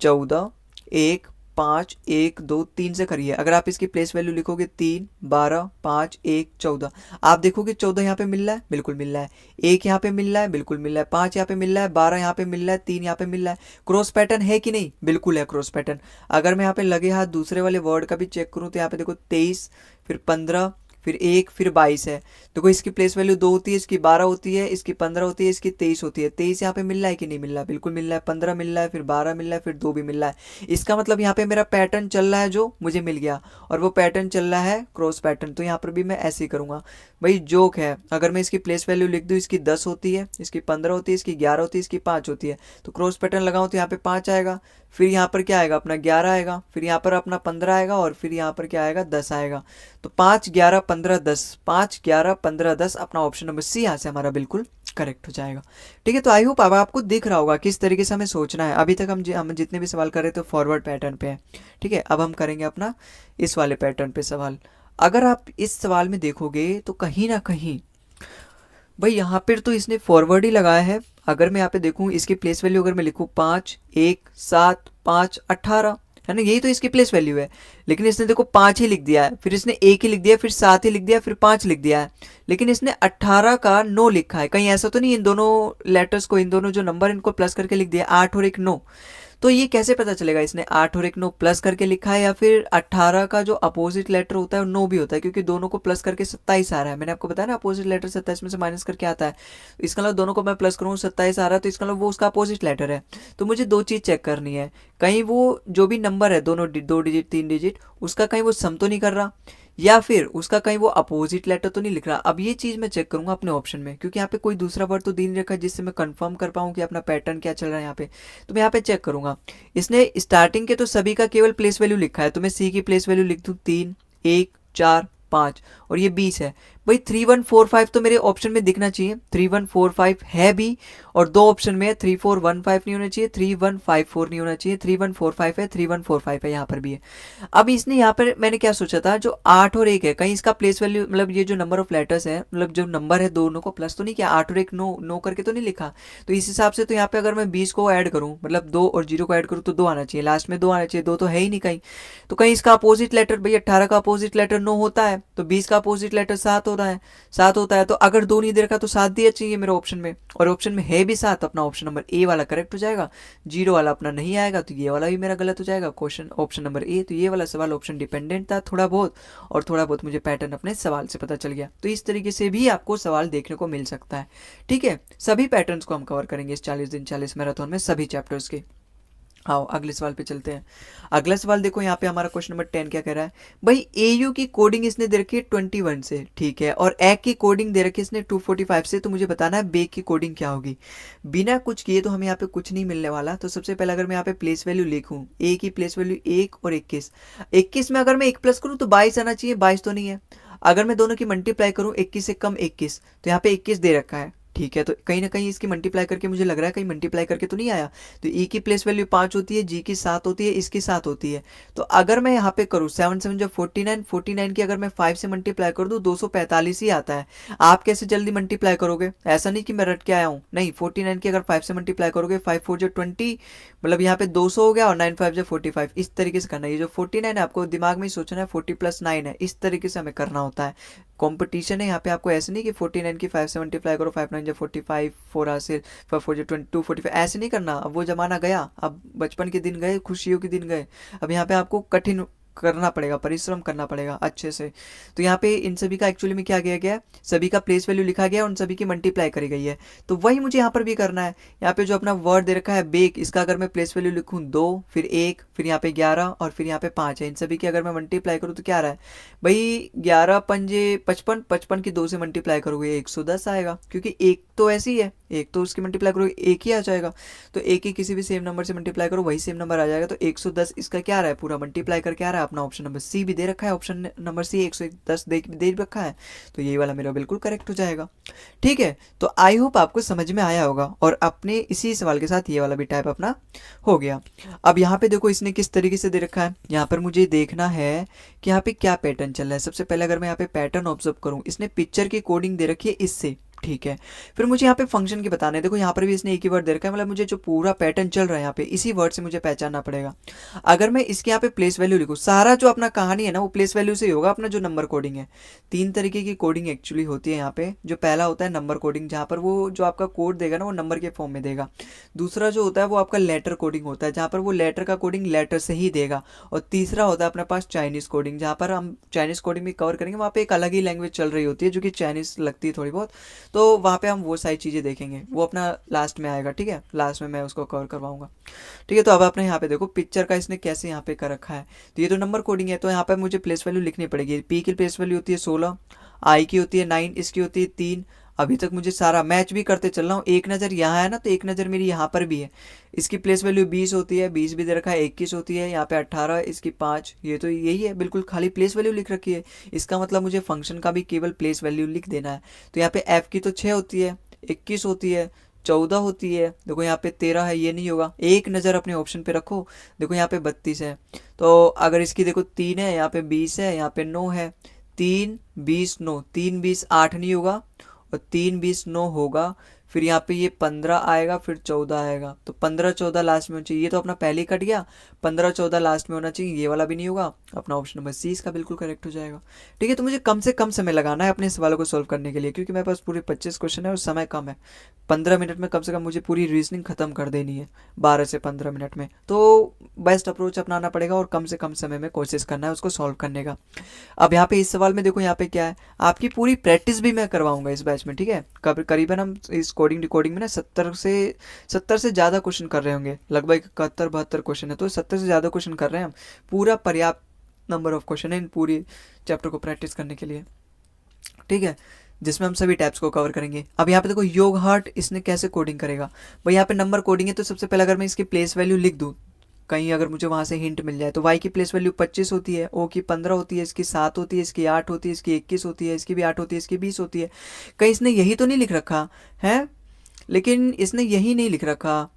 14, 1, 5, 1, 2, 3 से करी है। अगर आप इसकी प्लेस वैल्यू लिखोगे 3, 12, 5, 1, 14, आप देखोगे 14 यहाँ पे मिल रहा है, बिल्कुल मिल रहा है। 1 यहाँ पे मिल रहा है, बिल्कुल मिल रहा है। 5 यहाँ पे मिल रहा है, 12 यहाँ पे मिल रहा है, 3 यहाँ पे मिल रहा है। क्रॉस पैटर्न है कि नहीं? बिल्कुल है क्रॉस पैटर्न। अगर मैं यहाँ पे लगे हाथ दूसरे वाले वर्ड का भी चेक करूँ तो यहाँ पे देखो 23, फिर 15, फिर 1, फिर 22 है। देखो इसकी प्लेस वैल्यू 2 होती है, इसकी 12 होती है, इसकी 15 होती है, इसकी 23 होती है। 23 यहाँ पे मिल रहा है कि नहीं मिल रहा है? बिल्कुल मिल रहा है। 15 मिल रहा है, फिर 12 मिल रहा है, फिर 2 भी मिल रहा है। इसका मतलब यहाँ पे मेरा पैटर्न चल रहा है जो मुझे मिल गया, और वो पैटर्न चल रहा है क्रॉस पैटर्न। तो यहाँ पर भी मैं ऐसे ही करूँगा भाई। जोक है, अगर मैं इसकी प्लेस वैल्यू लिख दूँ, इसकी 10 होती है, इसकी 15 होती है, इसकी 11 होती है, इसकी 5 होती है, तो क्रॉस पैटर्न लगाऊँ तो यहाँ पे 5 आएगा, फिर यहाँ पर क्या आएगा अपना 11 आएगा, फिर यहाँ पर अपना 15 आएगा, और फिर यहाँ पर क्या आएगा 10 आएगा। तो 5, 11, 15, 10, 5, 11, 15, 10 अपना ऑप्शन नंबर सी यहाँ से हमारा बिल्कुल करेक्ट हो जाएगा। ठीक है, तो आई होप अब आपको दिख रहा होगा किस तरीके से हमें सोचना है। अभी तक हम जितने भी सवाल कर रहे थे फॉरवर्ड पैटर्न पे है। ठीक है, अब हम करेंगे अपना इस वाले पैटर्न पे सवाल। अगर आप इस सवाल में देखोगे तो कहीं ना कहीं भाई यहाँ पर तो इसने फॉरवर्ड ही लगाया है। अगर मैं यहाँ पे देखूँ, इसकी प्लेस वैल्यू अगर मैं लिखूँ 5, 1, 7, 5, 18, है ना, यही तो इसकी प्लेस वैल्यू है। लेकिन इसने देखो 5 ही लिख दिया है, फिर इसने 1 ही लिख दिया, फिर 7 ही लिख दिया, फिर 5 लिख दिया है। लेकिन इसने 18 का 9 लिखा है। कहीं ऐसा तो नहीं इन दोनों लेटर्स को, इन दोनों जो नंबर इनको प्लस करके लिख दिया, 8 और एक 9? तो ये कैसे पता चलेगा इसने 8 और एक 9 प्लस करके लिखा है, या फिर 18 का जो अपोजिट लेटर होता है वो 9 भी होता है? क्योंकि दोनों को प्लस करके 27 आ रहा है। मैंने आपको बताया ना, अपोजिट लेटर 27 में से माइनस करके आता है। इसका मतलब दोनों को मैं प्लस करूँ 27 आ रहा है, तो इसका मतलब वो उसका अपोजिट लेटर है। तो मुझे दो चीज़ चेक करनी है, कहीं वो जो भी नंबर है दोनों 2 डिजिट 3 डिजिट, उसका कहीं वो सम तो नहीं कर रहा, या फिर उसका कहीं वो अपोजिट लेटर तो नहीं लिख रहा। अब ये चीज़ मैं चेक करूंगा अपने ऑप्शन में, क्योंकि यहाँ पे कोई दूसरा वर्ड तो दे नहीं रखा है जिससे मैं कंफर्म कर पाऊँ कि अपना पैटर्न क्या चल रहा है यहाँ पे। तो मैं यहाँ पे चेक करूंगा। इसने स्टार्टिंग के तो सभी का केवल प्लेस वैल्यू लिखा है, तो मैं सी की प्लेस वैल्यू लिख दूँ 3, 1, 4, 5, और ये 20 है। भाई 3, 1, 4, 5 तो मेरे ऑप्शन में दिखना चाहिए। 3, 1, 4, 5 है भी, और दो ऑप्शन में है। 3, 4, 1, 5 नहीं होना चाहिए, 3, 1, 5, 4 नहीं होना चाहिए। 3, 1, 4, 5 है, 3, 1, 4, 5 है, यहाँ पर भी है। अब इसने यहाँ पर मैंने क्या सोचा था, जो 8 और 1 है, कहीं इसका प्लेस वैल्यू, मतलब ये जो नंबर ऑफ लेटर्स है, मतलब जो नंबर है दोनों को प्लस तो नहीं किया, 8 और 1 नो करके तो नहीं लिखा। तो इस हिसाब से तो यहाँ पे अगर मैं 20 को ऐड करूँ, मतलब 2 और 0 को ऐड करूँ, तो 2 आना चाहिए, लास्ट में 2 आना चाहिए। 2 तो है ही नहीं कहीं। तो कहीं इसका अपोजिट लेटर, भाई 18 का अपोजिट लेटर 9 होता है, तो 20 का अपोजिट लेटर 7 होता है, 7 होता है। तो अगर 2 नहीं दे रखा तो 7 दिया चाहिए मेरे ऑप्शन में, और ऑप्शन में है भी 7। अपना ऑप्शन नंबर ए वाला करेक्ट हो जाएगा। 0 वाला अपना नहीं आएगा, तो ये वाला भी मेरा गलत हो जाएगा। Question option number A. तो ये वाला सवाल ऑप्शन डिपेंडेंट था थोड़ा बहुत, और थोड़ा बहुत मुझे पैटर्न अपने सवाल से पता चल गया। तो इस तरीके से भी आपको सवाल देखने को मिल सकता है। ठीक है, सभी पैटर्न्स को हम कवर करेंगे इस 40 दिन 40 मैराथन में, सभी चैप्टर्स के। आओ अगले सवाल पे चलते हैं। अगला सवाल देखो, यहाँ पे हमारा क्वेश्चन नंबर 10 क्या कह रहा है। भाई एयू की कोडिंग इसने दे रखी है 21 से, ठीक है, और ए की कोडिंग दे रखी है इसने 245 से। तो मुझे बताना है बे की कोडिंग क्या होगी। बिना कुछ किए तो हमें यहाँ पे कुछ नहीं मिलने वाला। तो सबसे पहले अगर मैं यहाँ पे प्लेस वैल्यू लिखूँ, ए की प्लेस वैल्यू 1 और 21, 21 में अगर मैं 1 प्लस करूँ तो 22 आना चाहिए, 22 तो नहीं है। अगर मैं दोनों की मल्टीप्लाई करूँ 21 से कम 21, तो यहाँ पे 21 दे रखा है, ठीक है, तो कहीं ना कहीं इसकी मल्टीप्लाई करके मुझे लग रहा है कहीं मल्टीप्लाई करके तो नहीं आया। तो ई की प्लेस वैल्यू 5 होती है, जी की 7 होती है, इसकी 7 होती है। तो अगर मैं यहाँ पे करूँ 7 7 जो 49, 49 की अगर मैं 5 से मल्टीप्लाई कर दूँ 245 ही आता है। आप कैसे जल्दी मल्टीप्लाई करोगे, ऐसा नहीं कि मैं रट के आया हूँ, नहीं 49 की अगर 5 से मल्टीप्लाई करोगे 5 4 जो 20, मतलब यहाँ पे 200 हो गया, और 9 5 जो 45, इस तरीके से करना है। ये जो 49 है आपको दिमाग में ही सोचना है 40 + 9 है, इस तरीके से हमें करना होता है। कंपटीशन है यहाँ पे, आपको ऐसे नहीं कि 49 की 5 से मल्टीप्लाई करो, 5 9 जो 45, 4 से 5 4 जो 22 45, ऐसे नहीं करना। अब वो जमाना गया, अब बचपन के दिन गए, खुशियों के दिन गए। अब यहाँ पे आपको कठिन करना पड़ेगा, परिश्रम करना पड़ेगा अच्छे से। तो यहाँ पे इन सभी का एक्चुअली में क्या किया गया है, सभी का प्लेस वैल्यू लिखा गया है, उन सभी की मल्टीप्लाई करी गई है। तो वही मुझे यहाँ पर भी करना है। यहाँ पे जो अपना वर्ड दे रखा है बेक, इसका अगर मैं प्लेस वैल्यू लिखूँ 2, फिर 1, फिर यहाँ पे 11 और फिर यहाँ पे 5 है, इन सभी की अगर मैं मल्टीप्लाई करूँ तो क्या रहा है भाई, 11 पंजे 55, 55 की 2 से मल्टीप्लाई करोगे 110 आएगा, क्योंकि एक तो ऐसी ही है, एक तो उसकी मल्टीप्लाई करोगे एक ही आ जाएगा। तो एक ही किसी भी सेम नंबर से मल्टीप्लाई करो वही सेम नंबर आ जाएगा। तो 110 इसका क्या रहा है, पूरा मल्टीप्लाई करके आ रहा है अपना ऑप्शन नंबर सी भी दे रखा है, ऑप्शन नंबर सी 110 दे रखा है। तो ये वाला मेरा बिल्कुल करेक्ट हो जाएगा। ठीक है, तो आई होप आपको समझ में आया होगा, और अपने इसी सवाल के साथ ये वाला भी टाइप अपना हो गया। अब यहाँ पे देखो इसने किस तरीके से दे रखा है, यहाँ पर मुझे देखना है कि यहाँ पे क्या पैटर्न चल रहा है। सबसे पहले अगर मैं यहाँ पे पैटर्न ऑब्जर्व करूँ, इसने पिक्चर की कोडिंग दे रखी है इससे, ठीक है। फिर मुझे यहाँ पे फंक्शन के बताने हैं, देखो यहाँ पर भी इसने एक ही वर्ड दे रखा है, मतलब मुझे जो पूरा पैटर्न चल रहा है यहाँ पे इसी वर्ड से मुझे पहचानना पड़ेगा। अगर मैं इसके यहाँ पे प्लेस वैल्यू लिखूँ, सारा जो अपना कहानी है ना वो प्लेस वैल्यू से ही होगा। अपना जो नंबर कोडिंग है, 3 तरीके की कोडिंग एक्चुअली होती है यहाँ पे। जो पहला होता है नंबर कोडिंग, जहाँ पर वो जो आपका कोड देगा ना वो नंबर के फॉर्म में देगा। दूसरा जो होता है वो आपका लेटर कोडिंग होता है, जहाँ पर वो लेटर का कोडिंग लेटर से ही देगा। और तीसरा होता है अपने पास चाइनीज़ कोडिंग, जहाँ पर हम चाइनीज़ कोडिंग भी कवर करेंगे। वहाँ पे एक अलग ही लैंग्वेज चल रही होती है जो कि चाइनीज़ लगती है थोड़ी बहुत, तो वहाँ पे हम वो सारी चीज़ें देखेंगे, वो अपना लास्ट में आएगा। ठीक है, लास्ट में मैं उसको कवर करवाऊंगा। ठीक है, तो अब आपने यहाँ पे देखो पिक्चर का इसने कैसे यहाँ पे कर रखा है। तो ये तो नंबर कोडिंग है, तो यहाँ पे मुझे प्लेस वैल्यू लिखनी पड़ेगी। पी की प्लेस वैल्यू होती है 16, आई की होती है 9, इसकी होती है 3। अभी तक मुझे सारा मैच भी करते चल रहा हूँ। एक नज़र यहाँ है ना, तो एक नज़र मेरी यहाँ पर भी है। इसकी प्लेस वैल्यू 20 होती है, 20 भी दे रखा है, 21 होती है, यहाँ पे 18, इसकी 5। ये तो यही है, बिल्कुल खाली प्लेस वैल्यू लिख रखी है। इसका मतलब मुझे फंक्शन का भी केवल प्लेस वैल्यू लिख देना है। तो यहाँ पे एफ की तो 6 होती है, 21 होती है, 14 होती है, देखो यहाँ पे 13 है, ये नहीं होगा। एक नज़र अपने ऑप्शन पे रखो, देखो यहाँ पे 32 है। तो अगर इसकी देखो 3 है, यहाँ पे 20 है, यहाँ पे 9 है। 3 20 9, 3 20 8 नहीं होगा, और 3 20 9 होगा। फिर यहाँ पे ये 15 आएगा, फिर 14 आएगा। तो 15 14 लास्ट में होना चाहिए, ये तो अपना पहले ही कट गया। 15 14 लास्ट में होना चाहिए, ये वाला भी नहीं होगा। अपना ऑप्शन नंबर सी इसका बिल्कुल करेक्ट हो जाएगा। ठीक है, तो मुझे कम से कम समय लगाना है अपने सवालों को सॉल्व करने के लिए, क्योंकि मेरे पास पूरे 25 क्वेश्चन है और समय कम है। 15 मिनट में कम से कम मुझे पूरी रीजनिंग खत्म कर देनी है, 12 से 15 मिनट में। तो बेस्ट अप्रोच अपनाना पड़ेगा और कम से कम समय में कोशिश करना है उसको सॉल्व करने का। अब यहाँ पे इस सवाल में देखो यहाँ पे क्या है, आपकी पूरी प्रैक्टिस भी मैं करवाऊंगा इस बैच में। ठीक है, करीबन हम इस कोडिंग डिकोडिंग में ना 70 से ज़्यादा क्वेश्चन कर रहे होंगे, लगभग 71 72 क्वेश्चन है। तो 70 से ज़्यादा क्वेश्चन कर रहे हैं हम, पूरा पर्याप्त नंबर ऑफ क्वेश्चन है इन पूरी चैप्टर को प्रैक्टिस करने के लिए। ठीक है, जिसमें हम सभी टाइप्स को कवर करेंगे। अब यहाँ पे देखो योग हार्ट इसने कैसे कोडिंग करेगा भाई, यहाँ पे नंबर कोडिंग है। तो सबसे पहले अगर मैं इसकी प्लेस वैल्यू लिख दूँ कहीं, अगर मुझे वहाँ से हिंट मिल जाए, तो y की प्लेस वैल्यू 25 होती है, o की 15 होती है, इसकी 7 होती है, इसकी 8 होती है, इसकी 21 होती है, इसकी भी 8 होती है, इसकी 20 होती है। कहीं इसने यही तो नहीं लिख रखा है, लेकिन इसने यही नहीं लिख रखा।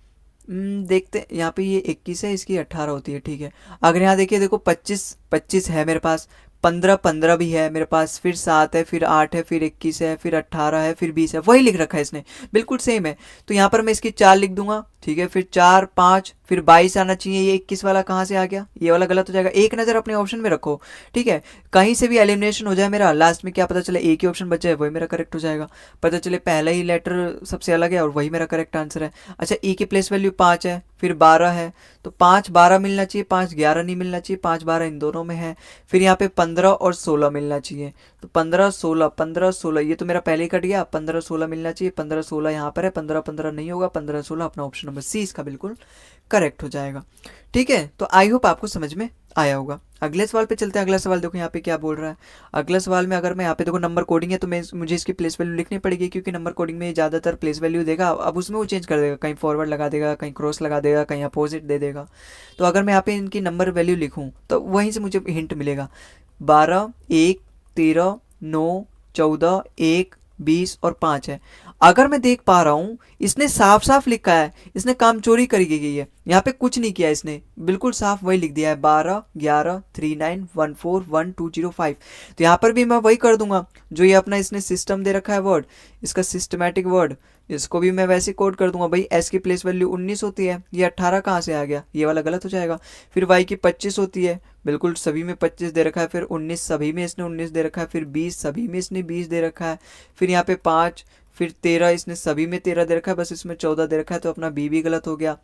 देखते यहाँ पे ये 21 है, इसकी 18 होती है। ठीक है, अगर यहाँ देखिए, देखो 25 25 है मेरे पास, 15 15 भी है मेरे पास, फिर 7 है, फिर 8 है, फिर 21 है, फिर 18 है, फिर 20 है, वही लिख रखा है इसने, बिल्कुल सेम है। तो यहाँ पर मैं इसकी 4 लिख दूंगा। ठीक है, फिर 4 5, फिर 22 आना चाहिए। ये 21 वाला कहाँ से आ गया, ये वाला गलत हो जाएगा। एक नज़र अपने ऑप्शन में रखो। ठीक है, कहीं से भी एलिमिनेशन हो जाए मेरा, लास्ट में क्या पता चले एक ही ऑप्शन बचा है, वही मेरा करेक्ट हो जाएगा। पता चले पहला ही लेटर सबसे अलग है और वही मेरा करेक्ट आंसर है। अच्छा, ई की प्लेस वैल्यू 5 है, फिर 12 है, तो 5 12 मिलना चाहिए, 5 11 नहीं मिलना चाहिए, 5 12 इन दोनों में है। फिर यहाँ पे 15 और 16 मिलना चाहिए, तो 15 16 15 16, ये तो मेरा पहले ही कट गया। 15 16 मिलना चाहिए, 15 16 यहाँ पर है, 15 15 नहीं होगा, 15 16 अपना ऑप्शन नंबर सी इसका बिल्कुल करेक्ट हो जाएगा। ठीक है, तो आई होप आपको समझ में आया होगा। अगले सवाल पे चलते हैं। अगला सवाल देखो यहाँ पे क्या बोल रहा है। अगला सवाल में अगर मैं यहाँ पे देखो नंबर कोडिंग है, तो मुझे इसकी प्लेस वैल्यू लिखनी पड़ेगी, क्योंकि नंबर कोडिंग में ज़्यादातर प्लेस वैल्यू देगा। अब उसमें वो चेंज कर देगा, कहीं फॉरवर्ड लगा देगा, कहीं क्रॉस लगा देगा, कहीं अपोजिट दे देगा। तो अगर मैं यहाँ पे इनकी नंबर वैल्यू लिखूँ तो वहीं से मुझे हिंट मिलेगा। 12 1 13 9 14 1 20 और 5 है। अगर मैं देख पा रहा हूँ इसने साफ साफ लिखा है, इसने काम चोरी करी गई है, यहाँ पे कुछ नहीं किया इसने, बिल्कुल साफ वही लिख दिया है 12 11 39 14 1205। तो यहाँ पर भी मैं वही कर दूंगा जो ये अपना इसने सिस्टम दे रखा है वर्ड, इसका सिस्टमैटिक वर्ड, इसको भी मैं वैसे कोड कर दूंगा। भाई एस की प्लेस वैल्यू 19 होती है, ये 18 कहाँ से आ गया, ये वाला गलत हो जाएगा। फिर वाई की 25 होती है, बिल्कुल सभी में 25 दे रखा है। फिर 19 सभी में इसने 19 दे रखा है। फिर 20 सभी में इसने 20 दे रखा है। फिर यहाँ पे 5, फिर 13 इसने सभी में 13 दे रखा है, बस इसमें 14 दे रखा है, तो अपना बी भी गलत हो गया।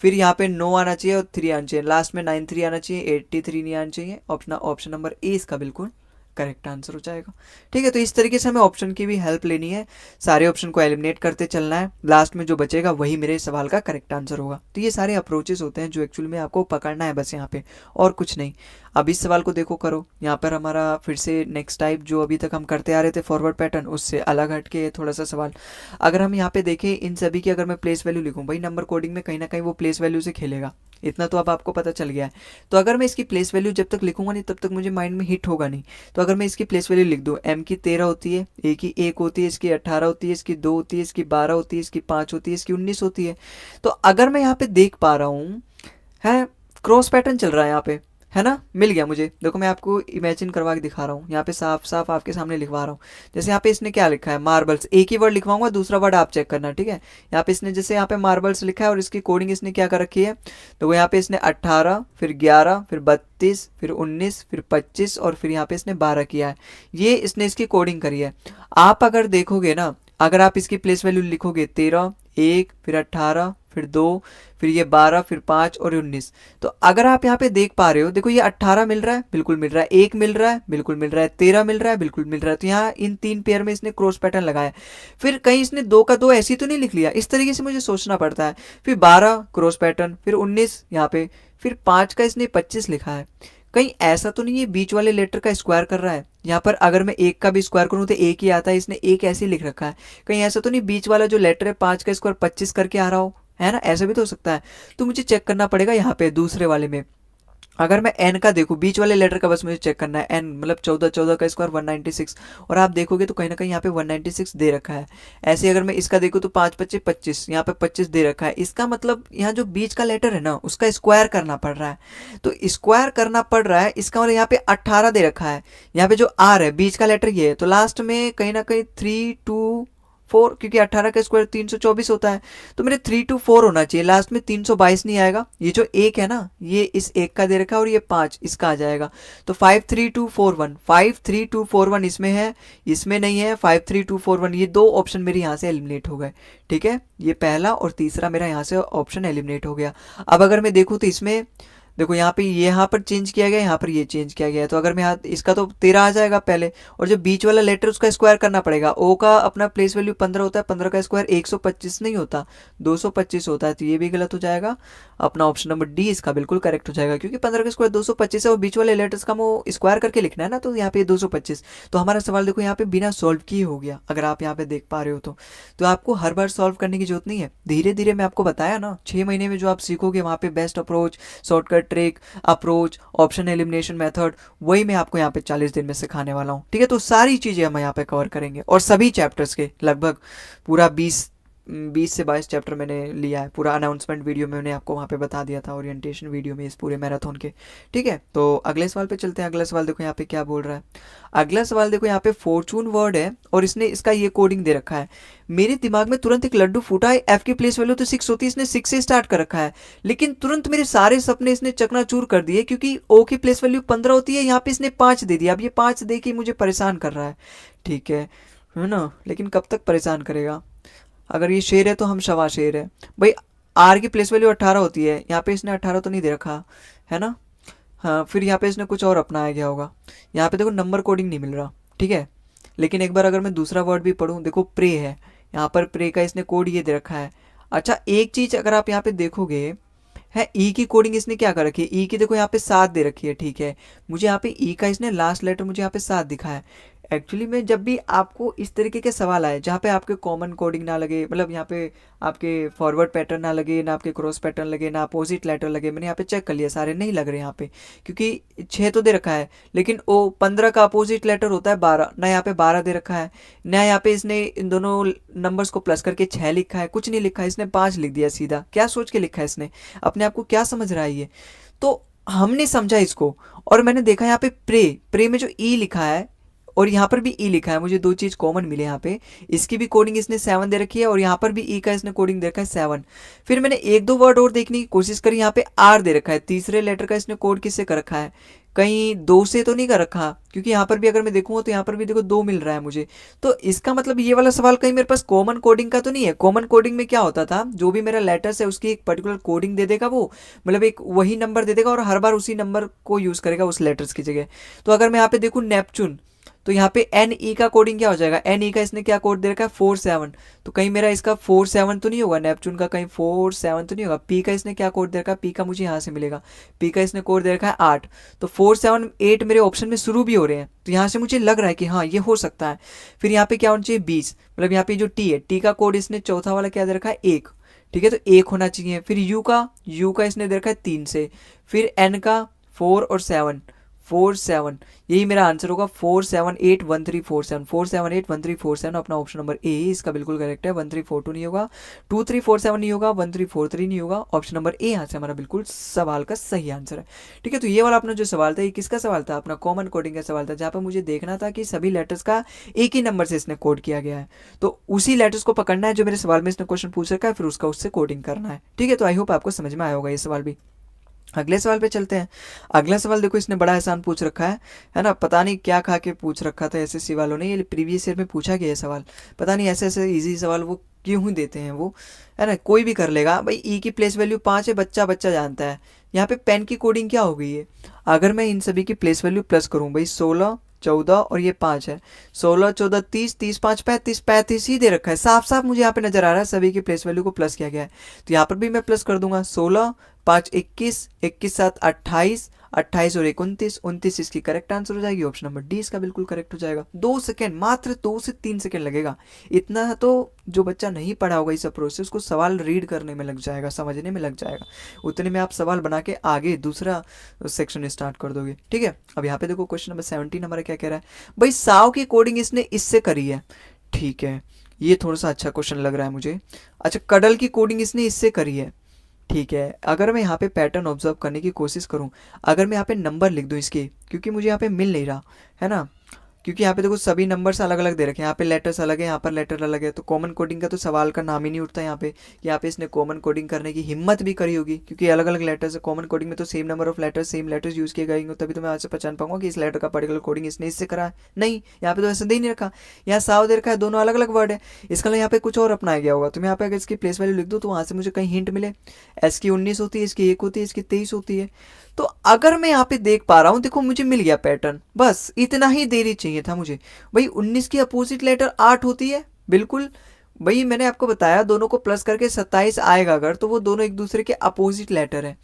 फिर यहाँ पे 9 आना चाहिए और 3 आना चाहिए, लास्ट में 93 आना चाहिए, 83 नहीं आना चाहिए। ऑप्शन नंबर ए इसका बिल्कुल करेक्ट आंसर हो जाएगा। ठीक है, तो इस तरीके से हमें ऑप्शन की भी हेल्प लेनी है, सारे ऑप्शन को एलिमिनेट करते चलना है, लास्ट में जो बचेगा वही मेरे सवाल का करेक्ट आंसर होगा। तो ये सारे अप्रोचेस होते हैं जो एक्चुअली में आपको पकड़ना है बस यहाँ पे, और कुछ नहीं। अब इस सवाल को देखो, करो। यहाँ पर हमारा फिर से नेक्स्ट टाइप जो अभी तक हम करते आ रहे थे फॉरवर्ड पैटर्न, उससे अलग हटके थोड़ा सा सवाल। अगर हम यहाँ पे देखें इन सभी की, अगर मैं प्लेस वैल्यू लिखूँ, भाई नंबर कोडिंग में कहीं ना कहीं वो प्लेस वैल्यू से खेलेगा, इतना तो अब आपको पता चल गया है। तो अगर मैं इसकी प्लेस वैल्यू जब तक लिखूंगा नहीं तब तक मुझे माइंड में हिट होगा नहीं। तो अगर मैं इसकी प्लेस वैल्यू लिख दूँ, एम की 13 होती है, ए की 1 होती है, इसकी 18 होती है, इसकी 2 होती है, इसकी 12 होती है, इसकी 5 होती है, इसकी 19 होती है। तो अगर मैं यहाँ पे देख पा रहा हूँ है क्रॉस पैटर्न चल रहा है यहाँ पे, है ना, मिल गया मुझे। देखो मैं आपको इमेजिन करवा के दिखा रहा हूँ, यहाँ पे साफ साफ आपके सामने लिखवा रहा हूँ। जैसे यहाँ पे इसने क्या लिखा है, मार्बल्स, एक ही वर्ड लिखवाऊंगा, दूसरा वर्ड आप चेक करना, ठीक है। यहाँ पे इसने जैसे यहाँ पे मार्बल्स लिखा है और इसकी कोडिंग इसने क्या कर रखी है, तो वो यहाँ पे इसने 18, फिर 11, फिर 32, फिर 19, फिर 25 और फिर यहाँ पे इसने 12 किया है। ये इसने इसकी कोडिंग करी है। आप अगर देखोगे ना, अगर आप इसकी प्लेस वैल्यू लिखोगे 13, 1, फिर 18, फिर 2, फिर ये 12, फिर 5 और 19, तो अगर आप यहाँ पे देख पा रहे हो, देखो ये 18 मिल रहा है, बिल्कुल मिल रहा है, 1 मिल रहा है, बिल्कुल मिल रहा है, 13 मिल रहा है, बिल्कुल मिल रहा है। तो यहाँ इन 3 पेयर में इसने क्रॉस पैटर्न लगाया। फिर कहीं इसने 2 का 2 ऐसी तो नहीं लिख लिया, इस तरीके से मुझे सोचना पड़ता है। फिर 12 क्रॉस पैटर्न, फिर 19 यहाँ पे, फिर 5 का इसने 25 लिखा है। कहीं ऐसा तो नहीं है बीच वाले लेटर का स्क्वायर कर रहा है, यहाँ पर अगर मैं एक का भी स्क्वायर करूँ तो एक ही आता है, इसने एक ऐसे लिख रखा है। कहीं ऐसा तो नहीं बीच वाला जो लेटर है 5 का स्क्वायर 25 करके आ रहा हो, है ना, ऐसा भी तो हो सकता है। तो मुझे चेक करना पड़ेगा यहाँ पे दूसरे वाले में। अगर मैं एन का देखूँ, बीच वाले लेटर का बस मुझे चेक करना है, एन मतलब 14, 14 का स्क्वायर 196, और आप देखोगे तो कहीं ना कहीं यहाँ पे 196 दे रखा है। ऐसे अगर मैं इसका देखूँ तो 5 25 25, यहाँ पे 25 दे रखा है। इसका मतलब यहाँ जो बीच का लेटर है ना उसका स्क्वायर करना पड़ रहा है, तो स्क्वायर करना पड़ रहा है, इसका मतलब यहाँ पे 18 दे रखा है। यहाँ पे जो आर है बीच का लेटर ये है, तो लास्ट में कहीं ना कहीं 3 2 4, क्योंकि 18 का स्क्वायर 324 होता है, तो मेरे 3 2 4 होना चाहिए, लास्ट में 322 नहीं आएगा। ये जो एक है ना, ये इस एक का दे रखा है और ये 5 इसका आ जाएगा। तो 53241, 53241 इसमें है, इसमें नहीं है। 53241, ये 2 ऑप्शन मेरे यहाँ से एलिमिनेट हो गए। ठीक है, ये पहला और तीसरा मेरा यहाँ से ऑप्शन एलिमिनेट हो गया। अब अगर मैं देखूँ तो इसमें देखो यहाँ पे यहाँ पर चेंज किया गया, यहाँ पर ये चेंज किया गया है। तो अगर मैं यहाँ इसका तो 13 आ जाएगा पहले, और जो बीच वाला लेटर उसका स्क्वायर करना पड़ेगा। ओ का अपना प्लेस वैल्यू 15 होता है, 15 का स्क्वायर 125 नहीं होता, 225 होता है, तो ये भी गलत हो जाएगा। अपना ऑप्शन नंबर डी इसका बिल्कुल करेक्ट हो जाएगा, क्योंकि 15 का स्क्वायर 225 है और बीच वाले लेटर्स का वो स्क्वायर करके लिखना है ना, तो यहाँ पे 225। तो हमारा सवाल देखो यहाँ पे बिना सॉल्व किए हो गया, अगर आप यहाँ पे देख पा रहे हो तो आपको हर बार सॉल्व करने की जरूरत नहीं है। धीरे धीरे मैं आपको बताया ना, 6 महीने में जो आप सीखोगे वहाँ पे best approach, shortcut trick, approach, option elimination method, वही मैं आपको यहाँ पे 40 दिन में सिखाने वाला हूँ। ठीक है, तो सारी चीजें हम यहाँ पे कवर करेंगे, और सभी चैप्टर्स के लगभग पूरा 20 से 22 चैप्टर मैंने लिया है। पूरा अनाउंसमेंट वीडियो में मैंने आपको वहाँ पे बता दिया था, ओरिएंटेशन वीडियो में, इस पूरे मैराथन के। ठीक है, तो अगले सवाल पे चलते हैं। अगला सवाल देखो यहाँ पे क्या बोल रहा है। अगला सवाल देखो यहाँ पे फॉर्चून वर्ड है और इसने इसका ये कोडिंग दे रखा है। मेरे दिमाग में तुरंत एक लड्डू फूटा है, एफ की प्लेस वैल्यू तो 6 होती है, इसने 6 से स्टार्ट कर रखा है, लेकिन तुरंत मेरे सारे सपने इसने चकनाचूर कर दिए, क्योंकि ओ की प्लेस वैल्यू 15 होती है, यहाँ पे इसने 5 दे दिया। अब ये 5 दे के मुझे परेशान कर रहा है, ठीक है ना, लेकिन कब तक परेशान करेगा। अगर ये शेर है तो हम शवा शेर है। भाई आर की प्लेस वैल्यू 18 होती है, यहाँ पे इसने 18 तो नहीं दे रखा है ना। हाँ, फिर यहाँ पे इसने कुछ और अपनाया गया होगा। यहाँ पे देखो नंबर कोडिंग नहीं मिल रहा, ठीक है, लेकिन एक बार अगर मैं दूसरा वर्ड भी पढ़ूँ, देखो प्रे है, यहाँ पर प्रे का इसने कोड ये दे रखा है। अच्छा, एक चीज़ अगर आप यहाँ पे देखोगे है, ई की कोडिंग इसने क्या कर रखी है, ई की देखो यहाँ पे 7 दे रखी है, ठीक है। मुझे यहाँ पे ई का इसने लास्ट लेटर मुझे यहाँ पे 7 दिखा है। एक्चुअली में जब भी आपको इस तरीके के सवाल आए जहाँ पे आपके कॉमन कोडिंग ना लगे, मतलब यहाँ पे आपके फॉरवर्ड पैटर्न ना लगे, ना आपके क्रॉस पैटर्न लगे, ना अपोजिट लेटर लगे, मैंने यहाँ पे चेक कर लिया सारे नहीं लग रहे यहाँ पे, क्योंकि 6 तो दे रखा है लेकिन वो 15 का अपोजिट लेटर होता है 12, ना यहाँ पे 12 दे रखा है, ना यहाँ पे इसने इन दोनों नंबर्स को प्लस करके 6 लिखा है, कुछ नहीं लिखा है, इसने 5 लिख दिया सीधा। क्या सोच के लिखा है इसने, अपने आप को क्या समझ रहा है ये? तो हमने समझा इसको, और मैंने देखा यहाँ पे प्रे प्रे में जो ई लिखा है और यहाँ पर भी ई लिखा है, मुझे दो चीज कॉमन मिले यहाँ पे। इसकी भी कोडिंग इसने 7 दे रखी है और यहाँ पर भी ई का इसने कोडिंग दे रखा है 7। फिर मैंने एक दो वर्ड और देखने की कोशिश करी, यहाँ पे आर दे रखा है, तीसरे लेटर का इसने कोड किससे कर रखा है, कहीं 2 से तो नहीं कर रखा, क्योंकि यहाँ पर भी अगर मैं देखूंगा तो यहाँ पर भी देखो 2 मिल रहा है मुझे। तो इसका मतलब ये वाला सवाल कहीं मेरे पास कॉमन कोडिंग का तो नहीं है। कॉमन कोडिंग में क्या होता था, जो भी मेरा लेटर्स है उसकी एक पर्टिकुलर कोडिंग दे देगा वो, मतलब एक वही नंबर दे देगा और हर बार उसी नंबर को यूज करेगा उस लेटर्स की जगह। तो अगर मैं यहाँ पे देखूँ नेपचून, तो यहाँ पे एन ई का कोडिंग क्या हो जाएगा, एन ई का इसने क्या कोड दे रखा है 47, तो कहीं मेरा इसका 47 तो नहीं होगा, नेपचून का कहीं 47 तो नहीं होगा। पी का इसने क्या कोड दे रखा है, पी का मुझे यहाँ से मिलेगा, पी का इसने कोड दे रखा है 8, तो 478 मेरे ऑप्शन में शुरू भी हो रहे हैं, तो यहाँ से मुझे लग रहा है कि हाँ ये हो सकता है। फिर यहाँ पे क्या होना चाहिए 20, मतलब यहाँ पे जो टी है, टी का कोड इसने चौथा वाला क्या दे रखा है 1, ठीक है, तो 1 होना चाहिए। फिर यू का इसने दे रखा है 3 से, फिर एन का 4 और 7, 47, यही मेरा आंसर होगा 478134 478134, अपना ऑप्शन नंबर ए ही इसका बिल्कुल करेक्ट है। 1342 नहीं होगा, 2347 नहीं होगा, 1343 नहीं होगा, ऑप्शन नंबर ए यहाँ से हमारा बिल्कुल सवाल का सही आंसर है। ठीक है, तो ये वाला अपना जो सवाल था ये किसका सवाल था, अपना कॉमन कोडिंग का सवाल था, जहाँ पर मुझे देखना था कि सभी लेटर्स का एक ही नंबर से इसने कोड किया गया है, तो उसी लेटर्स को पकड़ना है जो मेरे सवाल में इसने क्वेश्चन पूछ रखा है, फिर उसका उससे कोडिंग करना है। ठीक है, तो आई होप आपको समझ में आया होगा ये सवाल भी। अगले सवाल पे चलते हैं। अगला सवाल देखो इसने बड़ा आसान पूछ रखा है ना, पता नहीं क्या खा के पूछ रखा था एसएससी वालों ने, ये प्रीवियस ईयर में पूछा गया है सवाल, पता नहीं ऐसे ऐसे इजी सवाल वो क्यों ही देते हैं वो, है ना, कोई भी कर लेगा भाई। ई की प्लेस वैल्यू 5 है, बच्चा बच्चा जानता है। यहाँ पे पेन की कोडिंग क्या हो गई है, अगर मैं इन सभी की प्लेस वैल्यू प्लस करूँ भाई, 16 14 और ये 5 है, 16 14 30 30 5 35 35 ही दे रखा है, साफ साफ मुझे यहाँ पे नजर आ रहा है सभी की प्लेस वैल्यू को प्लस किया गया है। तो यहाँ पर भी मैं प्लस कर दूंगा, 16 5 21 21 7 28 28 और 29 29 इसकी करेक्ट आंसर हो जाएगी, ऑप्शन नंबर डी इसका बिल्कुल करेक्ट हो जाएगा। 2 सेकेंड, मात्र 2 से 3 सेकेंड लगेगा, इतना तो जो बच्चा नहीं पढ़ा होगा इस प्रोसेस उसको सवाल रीड करने में लग जाएगा, समझने में लग जाएगा, उतने में आप सवाल बना के आगे दूसरा सेक्शन स्टार्ट कर दोगे। ठीक है, अब यहाँ पे देखो क्वेश्चन नंबर 17 हमारा क्या कह रहा है, भाई साव की कोडिंग इसने इससे करी है। ठीक है, ये थोड़ा सा अच्छा क्वेश्चन लग रहा है मुझे। अच्छा, कडल की कोडिंग इसने इससे करी है। ठीक है, अगर मैं यहाँ पे पैटर्न ऑब्जर्व करने की कोशिश करूँ, अगर मैं यहाँ पे नंबर लिख दूँ इसके, क्योंकि मुझे यहाँ पे मिल नहीं रहा है ना, क्योंकि यहाँ पे देखो सभी नंबर्स अलग अलग दे रखे हैं, यहाँ पे लेटर्स अलग है, यहाँ पर लेटर अलग है, तो कॉमन कोडिंग का तो सवाल का नाम ही नहीं उठता यहाँ पे। यहाँ पे इसने कॉमन कोडिंग करने की हिम्मत भी करी होगी, क्योंकि अलग अलग लेटर्स है, कॉमन कोडिंग में तो same number of letters same letters use किए गए, तभी तो मैं आज से पहचान पाऊंगा कि इस लेटर का पर्टिकुलर कोडिंग इसने इससे करा है। नहीं, यहाँ पे तो ऐसा दे ही नहीं रखा, यहाँ साव दे रखा है, दोनों अलग अलग वर्ड है, इसका यहाँ पे कुछ और अपनाया गया होगा। तो मैं यहाँ पे अगर इसकी प्लेस वैल्यू लिख दूँ तो वहाँ से मुझे कहीं हिंट मिले, एस की 19 होती है, इसकी 1 होती है, इसकी 23 होती है। तो अगर मैं यहाँ पे देख पा रहा हूँ, देखो मुझे मिल गया पैटर्न, बस इतना ही देरी चाहिए था मुझे। भाई 19 की अपोजिट लेटर 8 होती है, बिल्कुल भाई मैंने आपको बताया दोनों को प्लस करके 27 आएगा अगर, तो वो दोनों एक दूसरे के अपोजिट लेटर है।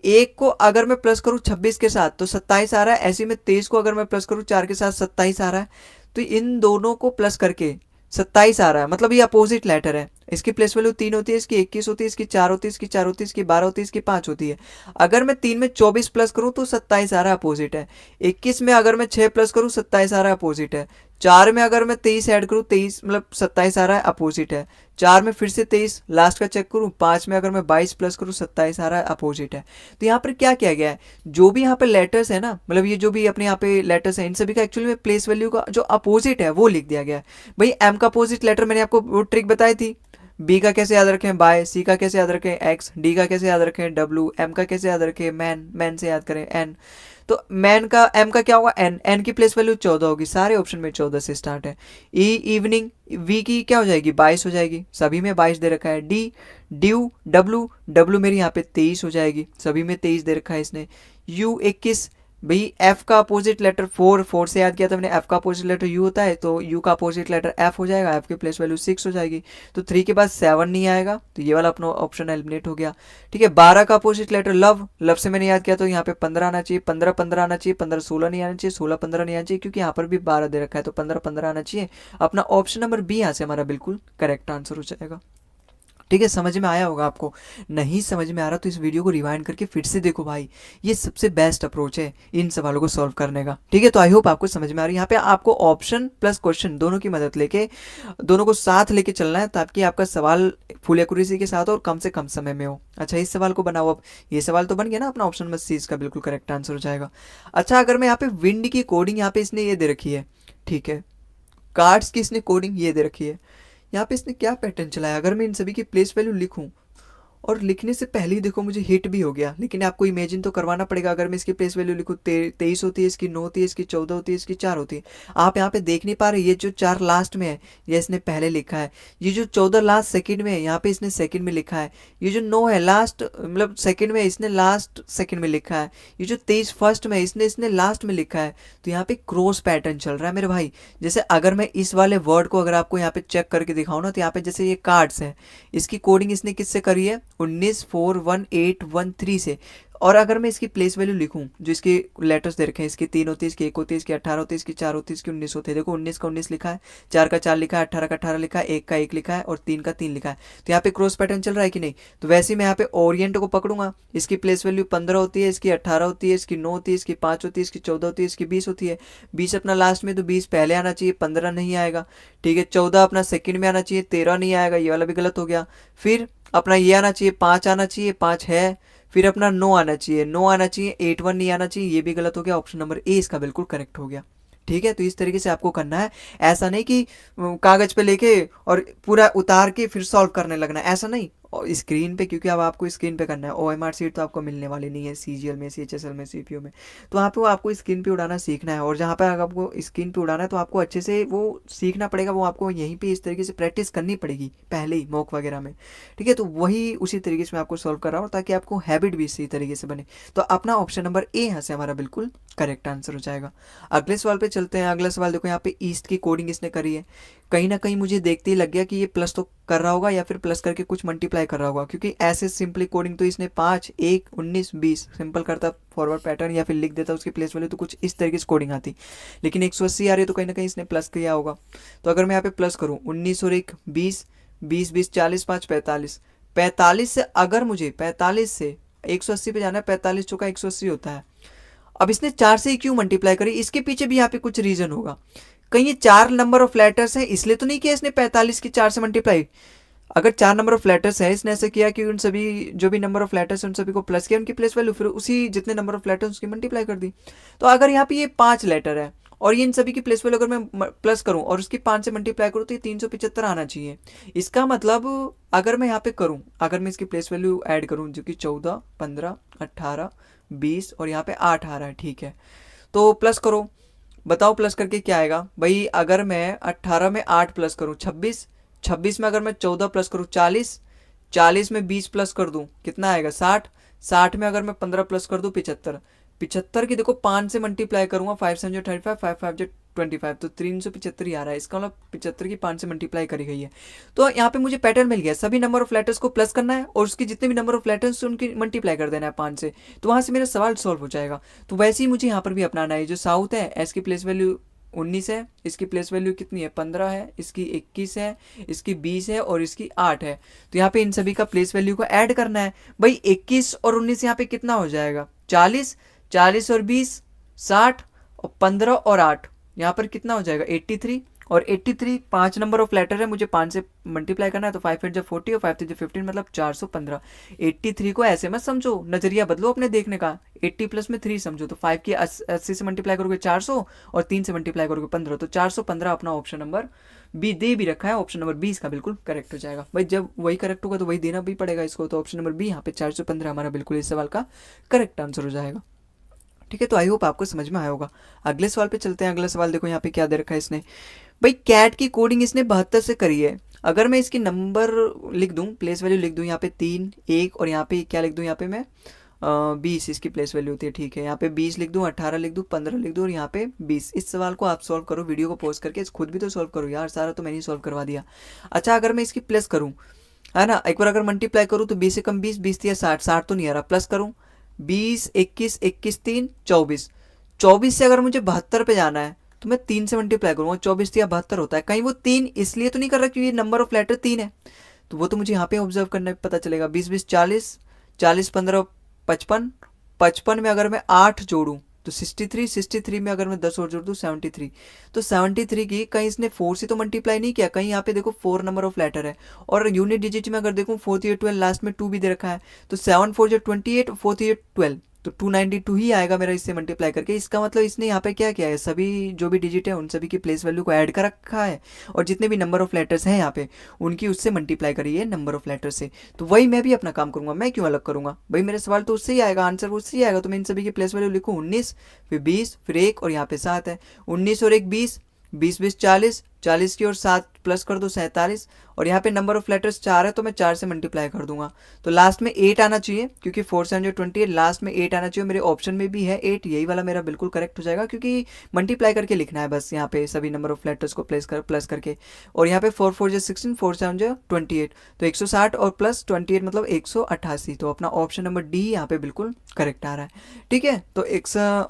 एक को अगर मैं प्लस करूँ 26 के साथ तो 27 आ रहा है, ऐसे में 23 को अगर मैं प्लस करूँ 4 के साथ 27 आ रहा है, तो इन दोनों को प्लस करके 27 आ रहा है, मतलब ये अपोजिट लेटर है। इसकी प्लेस वैल्यू 3 होती है, इसकी 21 होती है, इसकी 4 होती है, इसकी 4 होती है, इसकी 12 होती है, इसकी 5 होती है। अगर मैं 3 में 24 प्लस करूं तो 27 आ रहा है, अपोजिट है। 21 में अगर मैं 6 प्लस करूं 27 आ रहा है, अपोजिट है। 4 में अगर मैं 23 ऐड करूं 23 मतलब 27 आ रहा है, अपोजिट है। 4 में फिर से 23 लास्ट का चेक करूं, 5 में अगर मैं 22 प्लस करूं 27 आ रहा है, अपोजिट है। तो यहाँ पर क्या किया गया है, जो भी यहाँ पे लेटर्स है ना, मतलब ये जो भी अपने यहाँ पे लेटर्स है इन सभी का एक्चुअली में प्लेस वैल्यू का जो अपोजिट है वो लिख दिया गया है। भाई एम का अपोजिट लेटर मैंने आपको वो ट्रिक बताई थी, बी का कैसे याद रखें बाय, सी का कैसे याद रखें एक्स, डी का कैसे याद रखें डब्ल्यू, एम का कैसे याद रखें मैन, मैन से याद करें एन। तो मैन का एम का क्या होगा एन, एन की प्लेस वैल्यू 14 होगी, सारे ऑप्शन में 14 से स्टार्ट है। ई इवनिंग, वी की क्या हो जाएगी 22 हो जाएगी, सभी में 22 दे रखा है। डी ड्यू, डब्ल्यू डब्ल्यू मेरी यहाँ पे 23 हो जाएगी, सभी में 23 दे रखा है इसने। यू 21, भाई एफ का अपोजिट लेटर फोर से याद किया था मैंने, एफ का अपोजिट लेटर यू होता है, तो यू का अपोजिट लेटर एफ हो जाएगा, एफ की प्लेस वैल्यू 6 हो जाएगी। तो 3 के बाद 7 नहीं आएगा, तो ये वाला अपना ऑप्शन एलिमिनेट हो गया। ठीक है, 12 का अपोजिट लेटर लव, लव से मैंने याद किया तो यहाँ पे 15 आना चाहिए, 15 आना चाहिए, 15 नहीं आना चाहिए, 16 नहीं आना चाहिए, क्योंकि यहाँ पर भी 12 दे रखा है, तो 15 आना चाहिए। अपना ऑप्शन नंबर बी यहाँ से हमारा बिल्कुल करेक्ट आंसर हो जाएगा। ठीक है, समझ में आया होगा आपको। नहीं समझ में आ रहा तो इस वीडियो को रिवाइंड करके फिर से देखो भाई, ये सबसे बेस्ट अप्रोच है इन सवालों को सॉल्व करने का। ठीक है, तो आई होप आपको समझ में आ रही है। यहाँ पे आपको ऑप्शन प्लस क्वेश्चन दोनों की मदद लेके, दोनों को साथ लेके चलना है, ताकि आपका सवाल फुल एक्यूरेसी के साथ और कम से कम समय में हो। अच्छा, इस सवाल को बनाओ। अब ये सवाल तो बन गया ना, अपना ऑप्शन नंबर सी इसका बिल्कुल करेक्ट आंसर हो जाएगा। अच्छा, अगर मैं यहाँ पे विंड की कोडिंग यहाँ पे इसने ये दे रखी है, ठीक है, कार्ड्स की इसने कोडिंग ये दे रखी है, यहाँ पे इसने क्या पैटर्न चलाया, अगर मैं इन सभी की प्लेस वैल्यू लिखूं, और लिखने से पहले ही देखो मुझे हिट भी हो गया, लेकिन आपको इमेजिन तो करवाना पड़ेगा। अगर मैं इसकी प्लेस वैल्यू लिखूँ, 23 होती है, इसकी 9 होती है, इसकी 14 होती है, इसकी 4 होती है। आप यहाँ पे देख नहीं पा रहे, ये जो 4 लास्ट में है ये इसने पहले लिखा है, ये जो 14 लास्ट सेकंड में है यहाँ पे इसने सेकंड में लिखा है, ये जो 9 है लास्ट मतलब सेकंड में इसने लास्ट सेकंड में लिखा है, ये जो 23 फर्स्ट में इसने लास्ट में लिखा है। तो यहाँ पे क्रॉस पैटर्न चल रहा है मेरे भाई। जैसे अगर मैं इस वाले वर्ड को अगर आपको यहाँ पे चेक करके दिखाऊँ ना, तो यहाँ पे जैसे ये कार्ड्स है, इसकी कोडिंग इसने किससे करी है, 19 4 1 8 1 3 से। और अगर मैं इसकी प्लेस वैल्यू लिखूं, जो इसके लेटर्स दे रखे हैं, इसकी 3 होती है, इसकी 1 होती है, इसकी 18 होती है, इसकी 4 होती है, इसकी 19 होती है। देखो 19 का 19 लिखा है, 4 का 4 लिखा है, 18 का 18 लिखा है, 1 का 1 लिखा है और 3 का 3 लिखा है। तो यहाँ पे क्रॉस पैटर्न चल रहा है कि नहीं। तो वैसे ही मैं यहाँ पे ओरिएंट को पकड़ूंगा, इसकी प्लेस वैल्यू 15 होती है, इसकी 18 होती है, इसकी 9 होती है, इसकी 5 होती है, इसकी 14 होती है, इसकी 20 होती है। 20 अपना लास्ट में, तो 20 पहले आना चाहिए, 15 नहीं आएगा। ठीक है, 14 अपना सेकंड में आना चाहिए, 13 नहीं आएगा, ये वाला भी गलत हो गया। फिर अपना ये आना चाहिए, 5 आना चाहिए, 5 है। फिर अपना 9 आना चाहिए, 9 आना चाहिए, 8 1 नहीं आना चाहिए, ये भी गलत हो गया। ऑप्शन नंबर ए इसका बिल्कुल करेक्ट हो गया। ठीक है, तो इस तरीके से आपको करना है। ऐसा नहीं कि कागज पे लेके और पूरा उतार के फिर सॉल्व करने लगना है, ऐसा नहीं। और स्क्रीन पे, क्योंकि अब आपको स्क्रीन पे करना है, OMR सीट तो आपको मिलने वाली नहीं है CGL में, CHSL में, CPU में। तो वहाँ पे वो आपको स्क्रीन पे उड़ाना सीखना है, और जहाँ पे आपको स्क्रीन पे उड़ाना है तो आपको अच्छे से वो सीखना पड़ेगा। वो आपको यहीं पे इस तरीके से प्रैक्टिस करनी पड़ेगी पहले ही मॉक वगैरह में। ठीक है, तो वही उसी तरीके से मैं आपको सॉल्व कर रहा हूँ, ताकि आपको हैबिट भी इसी तरीके से बने। तो अपना ऑप्शन नंबर ए यहाँ से हमारा बिल्कुल करेक्ट आंसर हो जाएगा। अगले सवाल पे चलते हैं। अगला सवाल देखो, यहाँ पे ईस्ट की कोडिंग इसने करी है। कहीं ना कहीं मुझे देखते ही लग गया कि ये प्लस तो कर रहा होगा, या फिर प्लस करके कुछ मल्टीप्लाई कर रहा होगा, क्योंकि ऐसे सिंपली कोडिंग तो इसने 5 1 19 20 सिंपल करता फॉरवर्ड पैटर्न, या फिर लिख देता उसकी प्लेस वैल्यू, तो कुछ इस तरीके से कोडिंग आती। लेकिन 180 आ रही है, तो कहीं ना कहीं इसने प्लस किया होगा। तो अगर मैं यहाँ पे प्लस करूँ, 19 और 1 20, 20 20 40 5 45, 45 से अगर मुझे 45 से 180 पे जाना है, 45 चौका 180 होता है। अब इसने 4 से ही क्यों मल्टीप्लाई करी, इसके पीछे भी यहाँ पे कुछ रीजन होगा। कहीं ये 4 नंबर ऑफ लेटर्स हैं, इसलिए तो नहीं किया इसने 45 की 4 से मल्टीप्लाई। अगर 4 नंबर ऑफ लेटर्स है, इसने ऐसे किया कि उन सभी जो भी नंबर ऑफ लेटर्स हैं उन सभी को प्लस किया, उनकी प्लेस वैल्यू, फिर उसी जितने नंबर ऑफ लेटर्स उसकी मल्टीप्लाई कर दी। तो अगर यहाँ पे ये 5 लेटर है और ये इन सभी की प्लेस वैल्यू अगर मैं प्लस करूं और उसकी 5 से मल्टीप्लाई करूं, तो ये 375 आना चाहिए। इसका मतलब अगर मैं यहाँ पे करूं, अगर मैं इसकी प्लेस वैल्यू ऐड करूं, जो कि 14 15 18 20 और यहाँ पे 8 आ रहा है, ठीक है, तो प्लस करो, बताओ प्लस करके क्या आएगा भाई। अगर मैं 18 में 8 प्लस करूँ 26, 26 में अगर मैं 14 प्लस करूँ 40, 40 में 20 प्लस कर दूँ कितना आएगा 60, 60 में अगर मैं 15 प्लस कर दूँ 75, 75 की देखो 5 से मल्टीप्लाई करूँगा, 5 7 जो 35, 5 5 जो 25, तो 375 ही आ रहा है। इसका मतलब 75 की 5 से मल्टीप्लाई करी गई है। तो यहाँ पे मुझे पैटर्न मिल गया, सभी नंबर ऑफ लेटर्स को प्लस करना है और उसके जितने भी नंबर ऑफ लेटर्स उनकी मल्टीप्लाई कर देना है 5 से, तो वहाँ से मेरा सवाल सॉल्व हो जाएगा। तो वैसे ही मुझे यहाँ पर भी अपनाना है। जो साउथ है, एस की प्लेस वैल्यू 19 है, इसकी प्लेस वैल्यू कितनी है 15 है, इसकी 21 है, इसकी 20 है और इसकी 8 है। तो यहाँ पे इन सभी का प्लेस वैल्यू को ऐड करना है भाई। 21 और 19 यहाँ पे कितना हो जाएगा 40, 40 और 20 60 और 15 और 8 यहाँ पर कितना हो जाएगा 83, और 83 5 नंबर ऑफ लेटर है, मुझे 5 से मल्टीप्लाई करना है, तो 5 8 जब 40 और 5 3 जब 15 मतलब 415। 83 को ऐसे मत समझो, नजरिया बदलो अपने देखने का, 80 प्लस में 3 समझो। तो 5 की 80 से मल्टीप्लाई करोगे 400 और 3 से मल्टीप्लाई करोगे 15, तो 415 अपना ऑप्शन नंबर बी दे भी रखा है। ऑप्शन नंबर 20 का बिल्कुल करेक्ट हो जाएगा भाई। जब वही करेक्ट होगा तो वही देना भी पड़ेगा इसको, तो ऑप्शन नंबर बी यहाँ पे 415 हमारा बिल्कुल इस सवाल का करेक्ट आंसर हो जाएगा। ठीक है, तो आई होप आपको समझ में आया होगा। अगले सवाल पे चलते हैं। अगला सवाल देखो यहाँ पे क्या दे रखा है इसने भाई। कैट की कोडिंग इसने 72 से करी है। अगर मैं इसकी नंबर लिख दूं, प्लेस वैल्यू लिख दूं, यहाँ पे 3 1 और यहाँ पे क्या लिख दूं, यहाँ पे मैं 20 इसकी प्लेस वैल्यू होती है, ठीक है। यहाँ पे 20 लिख दूँ, 18 लिख दूँ, 15 लिख दूँ और यहाँ पे 20। इस सवाल को आप सॉल्व करो, वीडियो को पॉज करके खुद भी तो सॉल्व करो यार, सारा तो मैंने ही सॉल्व करवा दिया। अच्छा, अगर मैं इसकी प्लस करूँ, है ना, एक बार अगर मल्टीप्लाई करूँ तो 20 से कम 20, 20 या 60, 60 तो नहीं आ रहा, प्लस करूँ 20, 21, 21 3 24, 24 से अगर मुझे 72 पे जाना है तो मैं 3 से मल्टीप्लाई करूँगा, 24 या 72 होता है। कहीं वो 3 इसलिए तो नहीं कर रहा क्योंकि नंबर ऑफ लेटर 3 है, तो वो तो मुझे यहाँ पे ऑब्जर्व करने पे पता चलेगा। 20 20 40, 40 15 55, 55 में अगर मैं 8 जोड़ूँ तो 63, 63 में अगर मैं 10 और जोड़ दूँ 73, तो 73 की कहीं इसने 4 से तो मल्टीप्लाई नहीं किया, कहीं यहाँ पे देखो 4 नंबर ऑफ लेटर है। और यूनिट डिजिट में अगर देखूँ 4 3 12, लास्ट में 2 भी दे रखा है, तो 7 4 28, 4 3 12, तो 292 ही आएगा मेरा इससे मल्टीप्लाई करके। इसका मतलब इसने यहाँ पे क्या किया है, सभी जो भी डिजिट है उन सभी की प्लेस वैल्यू को ऐड कर रखा है और जितने भी नंबर ऑफ लेटर्स हैं यहाँ पे उनकी उससे मल्टीप्लाई करी है नंबर ऑफ लेटर से। तो वही मैं भी अपना काम करूंगा, मैं क्यों अलग करूंगा भाई, मेरे सवाल तो उससे ही आएगा, आंसर उससे ही आएगा। तो मैं इन सभी की प्लेस वैल्यू लिखूँ 19, फिर 20, फिर 1 और यहाँ पे 7 है। 19 और 1 20, 20 20 40, 40 की और 7 प्लस कर दो 47, और यहाँ पे नंबर ऑफ लेटर्स 4 है तो मैं 4 से मल्टीप्लाई कर दूंगा, तो लास्ट में 8 आना चाहिए क्योंकि 4 7 28, लास्ट में 8 आना चाहिए। मेरे ऑप्शन में भी है 8, यही वाला मेरा बिल्कुल करेक्ट हो जाएगा क्योंकि मल्टीप्लाई करके लिखना है बस यहाँ पे सभी नंबर ऑफ लेटर्स को प्लस करके। और यहाँ पे 4 4 16, 4 7 28, तो 160 और प्लस 28 मतलब 188, तो अपना ऑप्शन नंबर डी यहाँ पे बिल्कुल करेक्ट आ रहा है। ठीक है, तो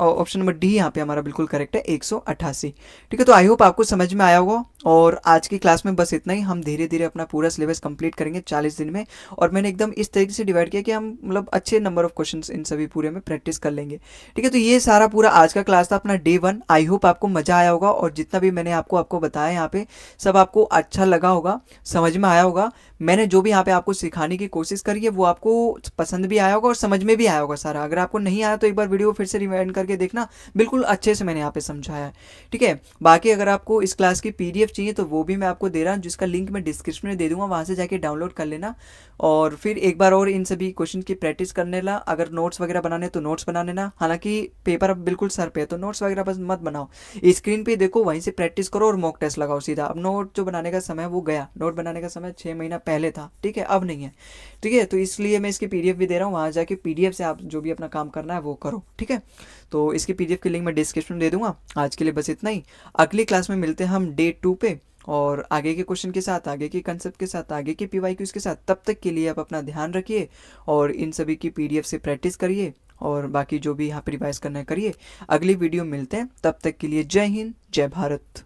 ऑप्शन नंबर डी यहाँ पे हमारा बिल्कुल करेक्ट है, 188। ठीक है, तो आई होप आपको समझ में आया होगा। और आज की क्लास में बस इतना ही, हम धीरे धीरे अपना पूरा सिलेबस कंप्लीट करेंगे 40 दिन में, और मैंने एकदम इस तरीके से डिवाइड किया कि हम मतलब अच्छे नंबर ऑफ क्वेश्चंस इन सभी पूरे में प्रैक्टिस कर लेंगे। ठीक है, तो ये सारा पूरा आज का क्लास था अपना डे 1। आई होप आपको मजा आया होगा और जितना भी मैंने आपको बताया यहाँ पे सब आपको अच्छा लगा होगा, समझ में आया होगा। मैंने जो भी यहाँ पे आपको सिखाने की कोशिश करी है वो आपको पसंद भी आया होगा और समझ में भी आया होगा सारा। अगर आपको नहीं आया तो एक बार वीडियो फिर से रिवाइंड करके देखना, बिल्कुल अच्छे से मैंने यहाँ पे समझाया है। ठीक है, बाकी अगर आपको इस क्लास की पीडीएफ चाहिए तो वो भी मैं आपको दे रहा हूँ, जिसका लिंक मैं डिस्क्रिप्शन में दे दूंगा, वहाँ से जाके डाउनलोड कर लेना। और फिर एक बार और इन सभी क्वेश्चन की प्रैक्टिस करने ला, अगर नोट्स वगैरह बनाने तो नोट्स बना लेना। हालांकि पेपर अब बिल्कुल सर पे है तो नोट्स वगैरह बस मत बनाओ, स्क्रीन पे देखो, वहीं से प्रैक्टिस करो और मॉक टेस्ट लगाओ सीधा। अब नोट जो बनाने का समय वो गया, नोट बनाने का समय 6 महीना पहले था, ठीक है, अब नहीं है। ठीक है, तो इसलिए मैं इसकी पीडीएफ भी दे रहा हूँ, वहाँ जाके पीडीएफ से आप जो भी अपना काम करना है वो करो। ठीक है, तो इसकी पीडीएफ की लिंक मैं डिस्क्रिप्शन में दे दूंगा। आज के लिए बस इतना ही, अगली क्लास में मिलते हैं हम डे 2 पे और आगे के क्वेश्चन के साथ, आगे के कंसेप्ट के साथ, आगे के पीवाईक्यूज के साथ। तब तक के लिए आप अपना ध्यान रखिए और इन सभी की पीडीएफ से प्रैक्टिस करिए और बाकी जो भी यहाँ पे रिवाइज करना है करिए। अगली वीडियो मिलते हैं, तब तक के लिए जय हिंद, जय भारत।